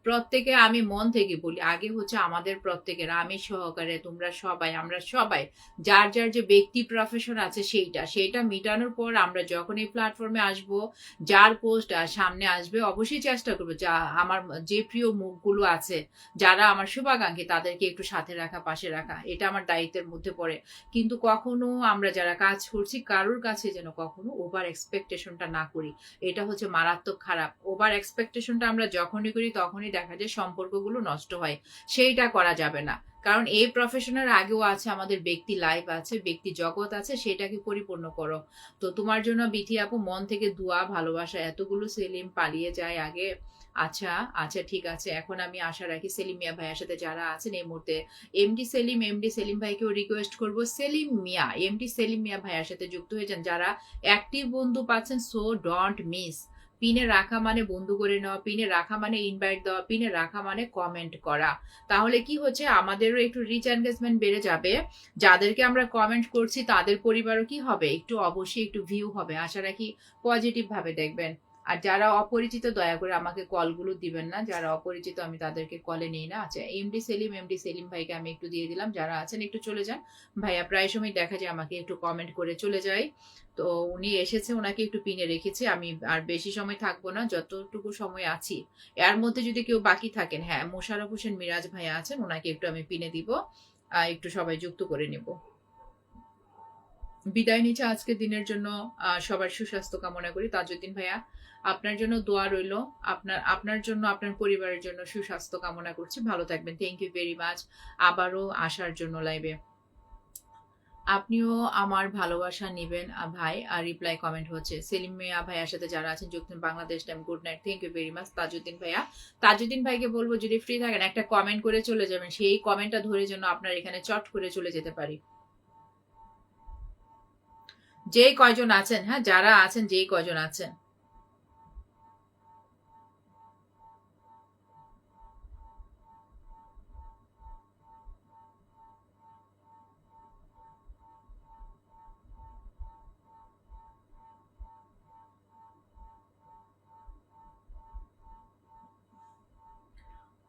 প্রত্যেকে, আমি মন থেকে বলি, আগে হচ্ছে আমাদের প্রত্যেকের, আমি সহকারে তোমরা সবাই, আমরা সবাই যার যার যে ব্যক্তি প্রফেশন আছে সেইটা মিটানোর পর আমরা যখন এই প্ল্যাটফর্মে আসবো, যার পোস্ট সামনে আসবে অবশ্যই চেষ্টা করবো যা আমার যে প্রিয় মুখগুলো আছে, যারা আমার শুভাকাঙ্ক্ষী, তাদেরকে একটু সাথে রাখা, পাশে রাখা, এটা আমার দায়িত্বের মধ্যে পড়ে। কিন্তু কখনো আমরা যারা কাজ করছি কারোর কাছে যেন কখনো ওভার এক্সপেকটেশনটা না করি, এটা হচ্ছে মারাত্মক খারাপ। ওভার এক্সপেকটেশনটা আমরা যখনই করি তখনই দেখা যায় সম্পর্কগুলো নষ্ট হয়, সেইটা করা যাবে না। কারণ এই প্রফেশনের আগেও আছে, আমাদের ব্যক্তি লাইফ আছে, ব্যক্তি জগৎ আছে, সেটাকে পরিপূর্ণ করো। তো তোমার জন্য বিথি আপু মন থেকে দোয়া, ভালোবাসা। এতগুলো সেলিম পালিয়ে যায় আগে। আচ্ছা, আচ্ছা, ঠিক আছে। এখন আমি আশা রাখি সেলিম মিয়া ভাইয়ের সাথে যারা আছেন এই মুহূর্তে, এমডি সেলিম ভাইকেও রিকোয়েস্ট করব, সেলিম মিয়া, এমডি সেলিম মিয়া ভাইয়ের সাথে যুক্ত হয়ে যান। যারা অ্যাক্টিভ বন্ধু পাচ্ছেন, সো ডোন্ট মিস। পিনে রাখা মানে বন্ধু করে নেওয়া, পিনে রাখা মানে ইনভাইট দেওয়া, পিনে রাখা মানে কমেন্ট করা। তাহলে কি হচ্ছে, আমাদেরও একটু রিচ এনগেজমেন্ট বেড়ে যাবে। যাদেরকে আমরা কমেন্ট করছি তাদের পরিবারও কি হবে, একটু অবশ্যই একটু ভিউ হবে। আশা রাখি পজিটিভ ভাবে দেখবেন। আর যারা অপরিচিত দয়া করে আমাকে কলগুলো দিবেন না, যারা অপরিচিত আমি তাদেরকে কলে নিই না। আচ্ছা, এমডি সেলিম ভাইকে আমি একটু দিয়ে দিলাম। যারা আছেন একটু চলে যান। ভাইয়া প্রায় সময় দেখা যায় আমাকে একটু কমেন্ট করে চলে যায়। তো উনি এসেছে, ওনাকে একটু পিনে রেখেছি। আমি আর বেশি সময় থাকবো না, যতটুকু সময় আছি। এর মধ্যে যদি কেউ বাকি থাকেন, হ্যাঁ, মোশাররফ হোসেন মিরাজ ভাইয়া আছেন, ওনাকে একটু আমি পিনে দিব। একটু সবাই যুক্ত করে নিব। বিদায় নিচ্ছে আজকের দিনের জন্য। সবার সুস্বাস্থ্য কামনা করি। তাজউদ্দিন ভাইয়া, আপনার জন্য দোয়া রইল। আপনার জন্য, আপনার পরিবারের জন্য সুস্বাস্থ্য কামনা করছি। ভালো থাকবেন। থ্যাংক ইউ ভেরি মাচ আবারও আসার জন্য লাইভে। আপনিও আমার ভালোবাসা নিবেন ভাই। আর রিপ্লাই কমেন্ট হচ্ছে সেলিম মিয়া ভাইয়ার সাথে যারা আছেন যুক্ত, Bangladesh time good night. Thank you very much Tajuddin ভাইয়া। তাজউদ্দিন ভাইকে বলবো যদি ফ্রি থাকেন একটা কমেন্ট করে চলে যাবেন, সেই কমেন্টটা ধরে যেন আপনার এখানে চট করে চলে যেতে পারি। যে কয়জন আছেন, হ্যাঁ, যারা আছেন, যেই কয়জন আছেন।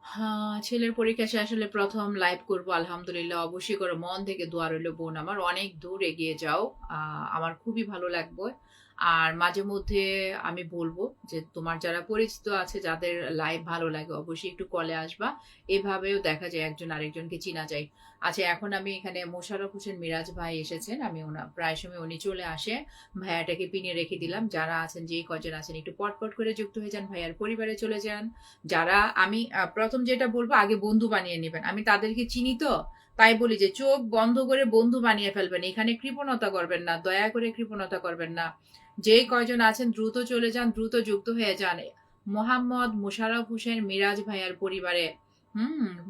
হ্যাঁ, ছেলের পরীক্ষা শেষ হলে প্রথম লাইভ করব আলহামদুলিল্লাহ। অবশ্যই করে মন থেকে দোয়া রইল বোন আমার, অনেক দূর এগিয়ে যাও। আমার খুবই ভালো লাগবে। আর মাঝে মধ্যে আমি বলবো যে তোমার যারা পরিচিত আছে, যাদের লাইভ ভালো লাগে, অবশ্যই একটু কলে আসবা। এভাবেও দেখা যায় একজন আরেকজনকে চিনা যায়। আচ্ছা, এখন আমি এখানে মোশাররফ হোসেন মিরাজ ভাই এসেছেন, আমি প্রায় সময় উনি চলে আসে। ভাইয়াটাকে পিনে রেখে দিলাম। যারা আছেন, যেই কজন আছেন, একটু পটপট করে যুক্ত হয়ে যান, ভাইয়ার পরিবারে চলে যান। যারা আমি প্রথম যেটা বলবো, আগে বন্ধু বানিয়ে নেবেন। আমি তাদেরকে চিনি তো, তাই বলি যে চোখ বন্ধ করে বন্ধু বানিয়ে ফেলবেন। এখানে কৃপণতা করবেন না, দয়া করে কৃপণতা করবেন না। যেই কয়জন আছেন দ্রুত চলে যান, দ্রুত যুক্ত হয়ে যান মোহাম্মদ মোশাররফ হোসেন মিরাজ ভাইয়ার পরিবারে।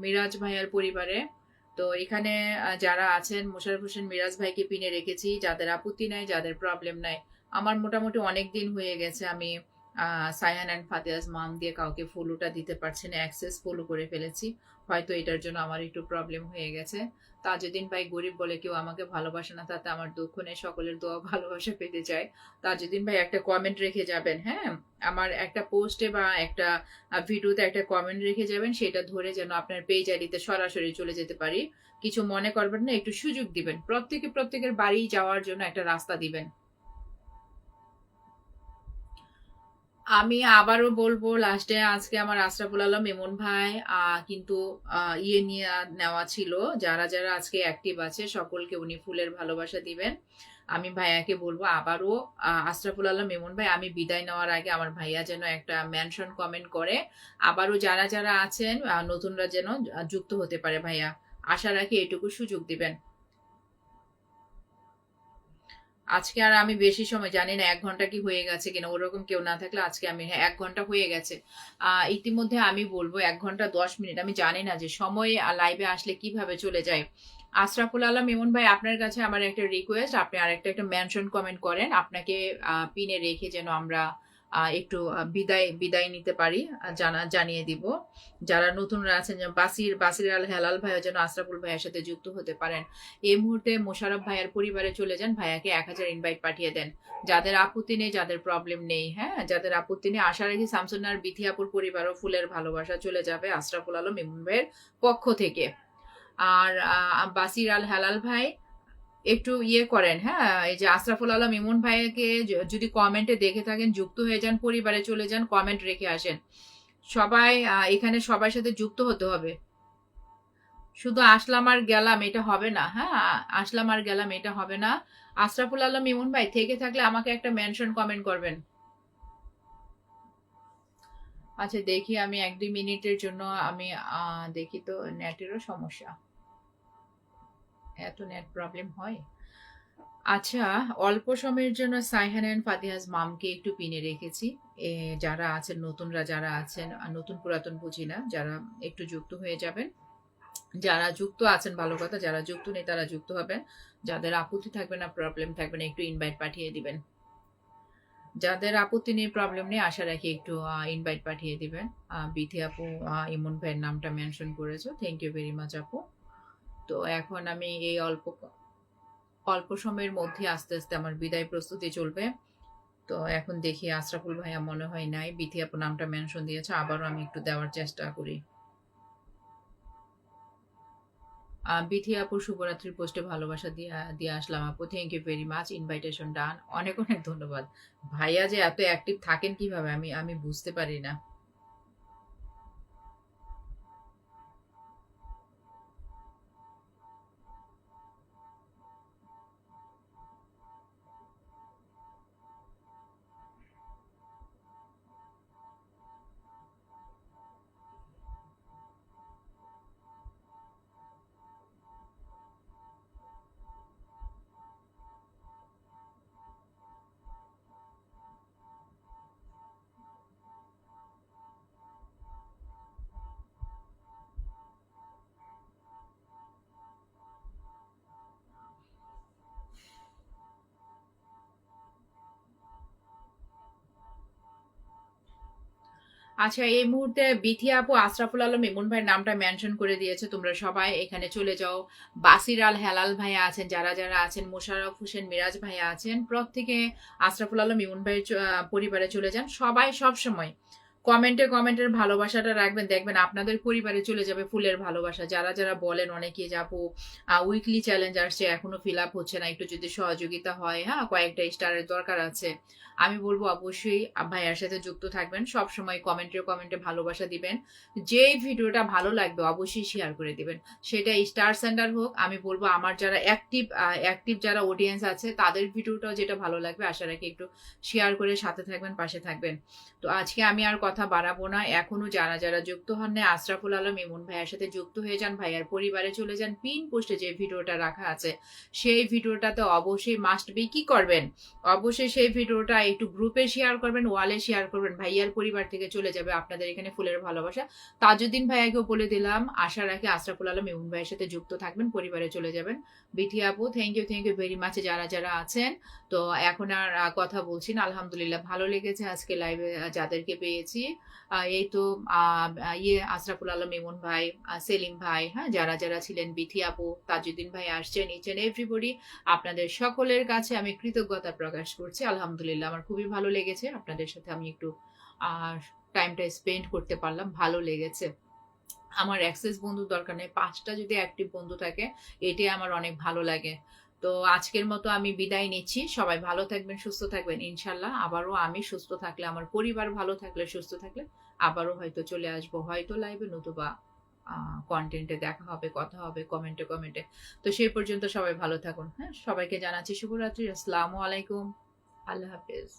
মিরাজ ভাইয়ার পরিবারে। তো এখানে যারা আছেন, মোশাররফ হোসেন মিরাজ ভাইকে পিনে রেখেছি। যাদের আপত্তি নাই, যাদের প্রবলেম নাই। আমার মোটামুটি অনেক দিন হয়ে গেছে আমি সাইহান অ্যান্ড ফাতিয়াস মাম দিয়ে কাউকে ফলোটা দিতে পারছি না, অ্যাক্সেস ফলো করে ফেলেছি। হয়তো এটার জন্য আমার একটু প্রবলেম হয়ে গেছে। তাজউদ্দিন ভাই গরিব বলে কেউ আমাকে ভালোবাসে না, তাতে আমার দুঃখ নেই। সকলের দোয়া ভালোবাসা পেতে চাই। তাজউদ্দিন ভাই একটা কমেন্ট রেখে যাবেন, হ্যাঁ, আমার একটা পোস্টে বা একটা ভিডিওতে একটা কমেন্ট রেখে যাবেন, সেটা ধরে যেন আপনার পেজ আইডিতে সরাসরি চলে যেতে পারি। কিছু মনে করবেন না, একটু সুযোগ দিবেন। প্রত্যেকের বাড়ি যাওয়ার জন্য একটা রাস্তা দিবেন। আমি আবারও বলবো লাস্টে, আজকে আমার আশরাফুল আলম ইমন ভাই কিন্তু ইয়ে নিয়ে নেওয়া ছিল। যারা যারা আজকে অ্যাক্টিভ আছে সকলকে উনি ফুলের ভালোবাসা দিবেন। আমি ভাইয়াকে বলবো আবারও, আশরাফুল আলম ইমন ভাই, আমি বিদায় নেওয়ার আগে আমার ভাইয়া যেন একটা মেনশন কমেন্ট করে আবারও যারা যারা আছেন নতুনরা যেন যুক্ত হতে পারে। ভাইয়া আশা রাখি এটুকু সুযোগ দিবেন। আজকে আর আমি বেশি সময় জানি না 1 ঘন্টা কি হয়ে গেছে কিনা, ওরকম কেউ না থাকলে আজকে আমি, হ্যাঁ, 1 ঘন্টা হয়ে গেছে। ইতিমধ্যে আমি বলবো 1 ঘন্টা 10 মিনিট। আমি জানি না যে সময় লাইভে আসলে কিভাবে চলে যায়। আশরাফুল আলম ইমন ভাই, আপনার কাছে আমার একটা রিকোয়েস্ট, আপনি আরেকটা একটা মেনশন কমেন্ট করেন। আপনাকে পিনে রেখে যেন আমরা একটু বিদায় বিদায় নিতে পারি, জানিয়ে দিব। যারা নতুনরা আছেন, যেমন বাসির আল হেলাল ভাইও যেন আশরাফুল ভাইয়ের সাথে যুক্ত হতে পারেন। এই মুহূর্তে মোশাররফ ভাইয়ের পরিবারে চলে যান, ভাইয়াকে 1000 ইনভাইট পাঠিয়ে দেন। যাদের আপত্তি নেই, যাদের প্রবলেম নেই, হ্যাঁ, যাদের আপত্তি নেই, আশা রাখি শামসুন্নাহর বিথিয়াপুর পরিবারও ফুলের ভালোবাসা চলে যাবে আশরাফুল আলম ইমন ভাইয়ের পক্ষ থেকে। আর বাসির আল হেলাল ভাই একটু ইয়ে করেন, হ্যাঁ, এই যে আশরাফুল আলম ইমন ভাইকে যদি কমেন্টে দেখে থাকেন, যুক্ত হয়ে যান, পরিবারে চলে যান, কমেন্ট রেখে আসেন। সবাই এখানে সবার সাথে যুক্ত হতে হবে। শুধু আসলাম আর গেলাম এটা হবে না, হ্যাঁ, আসলাম আর গেলাম এটা হবে না। আশরাফুল আলম ইমন ভাই থেকে থাকলে আমাকে একটা মেনশন কমেন্ট করবেন। আচ্ছা, দেখি আমি 1-2 মিনিটের জন্য আমি দেখি তো, নেটেরও সমস্যা। এত নেট প্রবলেম হয়। আচ্ছা, অল্প সময়ের জন্য সাইহান অ্যান্ড ফাতিহাস মামকে একটু পিনে রেখেছি। যারা আছেন নতুনরা, যারা আছেন নতুন পুরাতন বুঝি না, যারা একটু যুক্ত হয়ে যাবেন। যারা যুক্ত আছেন ভালো কথা, যারা যুক্ত নেই তারা যুক্ত হবেন। যাদের আপত্তি থাকবে না, প্রবলেম থাকবে না, একটু ইনভাইট পাঠিয়ে দিবেন। যাদের আপত্তি নেই, প্রবলেম নেই, আশা রাখি একটু ইনভাইট পাঠিয়ে দিবেন। বিথি আপু ইমন ভাইয়ের নামটা মেনশন করেছো, থ্যাংক ইউ ভেরি মাচ আপু। তো এখন আমি এই অল্প অল্প সময়ের মধ্যে আস্তে আস্তে আমার বিদায় প্রস্তুতি চলবে। তো এখন দেখি, আশরাফুল ভাইয়া মনে হয় নাই, বিথি আপু নামটা মেনশন দিয়েছে, আবারও আমি একটু দেওয়ার চেষ্টা করি। বিথি আপু শুভরাত্রির পোস্টে ভালোবাসা দিয়ে দিয়ে আসলাম আপু, thank you very much, invitation done, অনেক অনেক ধন্যবাদ। ভাইয়া যে এত অ্যাক্টিভ থাকেন কিভাবে আমি আমি বুঝতে পারি না। আচ্ছা, এই মুহূর্তে বিথি আপু আশরাফুল আলম ইমন ভাইয়ের নামটা মেনশন করে দিয়েছে, তোমরা সবাই এখানে চলে যাও। বাসির আল হেলাল ভাইয়া আছেন, যারা যারা আছেন, মোশাররফ হোসেন মিরাজ ভাইয়া আছেন, প্রত্যেকে আশরাফুল আলম ইমন ভাইয়ের পরিবারে চলে যান। সবাই সব সময় কমেন্টে কমেন্টের ভালোবাসাটা রাখবেন, দেখবেন আপনাদের পরিবারে চলে যাবে ফুলের ভালোবাসা। যারা যারা বলেন অনেকে যাবো উইকলি চ্যালেঞ্জ আসছে এখনো ফিল আপ হচ্ছে না, একটু যদি সহযোগিতা হয়, হ্যাঁ কয়েকটা স্টারের দরকার আছে, আমি বলবো অবশ্যই ভাইয়ার সাথে যুক্ত থাকবেন। সব সময় কমেন্টে কমেন্টে ভালোবাসা দিবেন। যেই ভিডিওটা ভালো লাগবে অবশ্যই শেয়ার করে দিবেন, সেটা স্টার সেন্টার হোক। আমি বলবো আমার যারা অ্যাক্টিভ যারা অডিয়েন্স আছে তাদের ভিডিওটাও যেটা ভালো লাগবে, আশা রাখি একটু শেয়ার করে সাথে থাকবেন, পাশে থাকবেন। তো আজকে আমি আর কথা বাড়াবো না, এখনো যারা যারা যুক্ত হন না আশরাফুল আলম ইমন ভাইয়ের সাথে যুক্ত হয়ে যান, ভাইয়ার পরিবারে চলে যান। পিন পোস্টে যে ভিডিওটা রাখা আছে সেই ভিডিওটাতে অবশ্যই মাস্ট বি কি করবেন, অবশ্যই সেই ভিডিওটা একটু গ্রুপে শেয়ার করবেন, ওয়ালে শেয়ার করবেন। ভাইয়ার পরিবার থেকে চলে যাবে আপনাদের এখানে ফুলের ভালোবাসা। তাজউদ্দিন ভাইয়াকেও বলে দিলাম, আশা রাখি আশরাফুল আলম ইমন ভাইয়ের সাথে যুক্ত থাকবেন, পরিবারে চলে যাবেন। বিথি আপু থ্যাংক ইউ ভেরি মাচ, যারা যারা আছেন। তো এখন আর কথা বলছি না, আলহামদুলিল্লাহ ভালো লেগেছে আজকে লাইভে যাদেরকে পেয়েছি। এই তো আশরাফুল আলম ইমন ভাই, সেলিম ভাই, হ্যাঁ যারা যারা ছিলেন, বিথি আপু, তাজউদ্দিন ভাই আসছেন, ইচ এন্ড এভরিবডি, আপনাদের সকলের কাছে আমি কৃতজ্ঞতা প্রকাশ করছি। আলহামদুলিল্লাহ আমার খুবই ভালো লেগেছে, আপনাদের সাথে আমি একটু টাইমটা স্পেন্ড করতে পারলাম, ভালো লেগেছে। আমার অ্যাক্সেস বন্ধু দরকার নেই, 5টা যদি অ্যাক্টিভ বন্ধু থাকে এটাই আমার অনেক ভালো লাগে। তো আজকের মতো আমি বিদায় নিচ্ছি, সবাই ভালো থাকবেন, সুস্থ থাকবেন, ইনশাল্লাহ আবারও আমি সুস্থ থাকলে, আমার পরিবার ভালো থাকলে, সুস্থ থাকলে আবারও হয়তো চলে আসবো, হয়তো লাইভে, নতুবা কন্টেন্টে দেখা হবে, কথা হবে কমেন্টে কমেন্টে। তো সেই পর্যন্ত সবাই ভালো থাকুন, হ্যাঁ সবাইকে জানাচ্ছি শুভরাত্রি, আসসালামু আলাইকুম, আল্লাহ হাফেজ।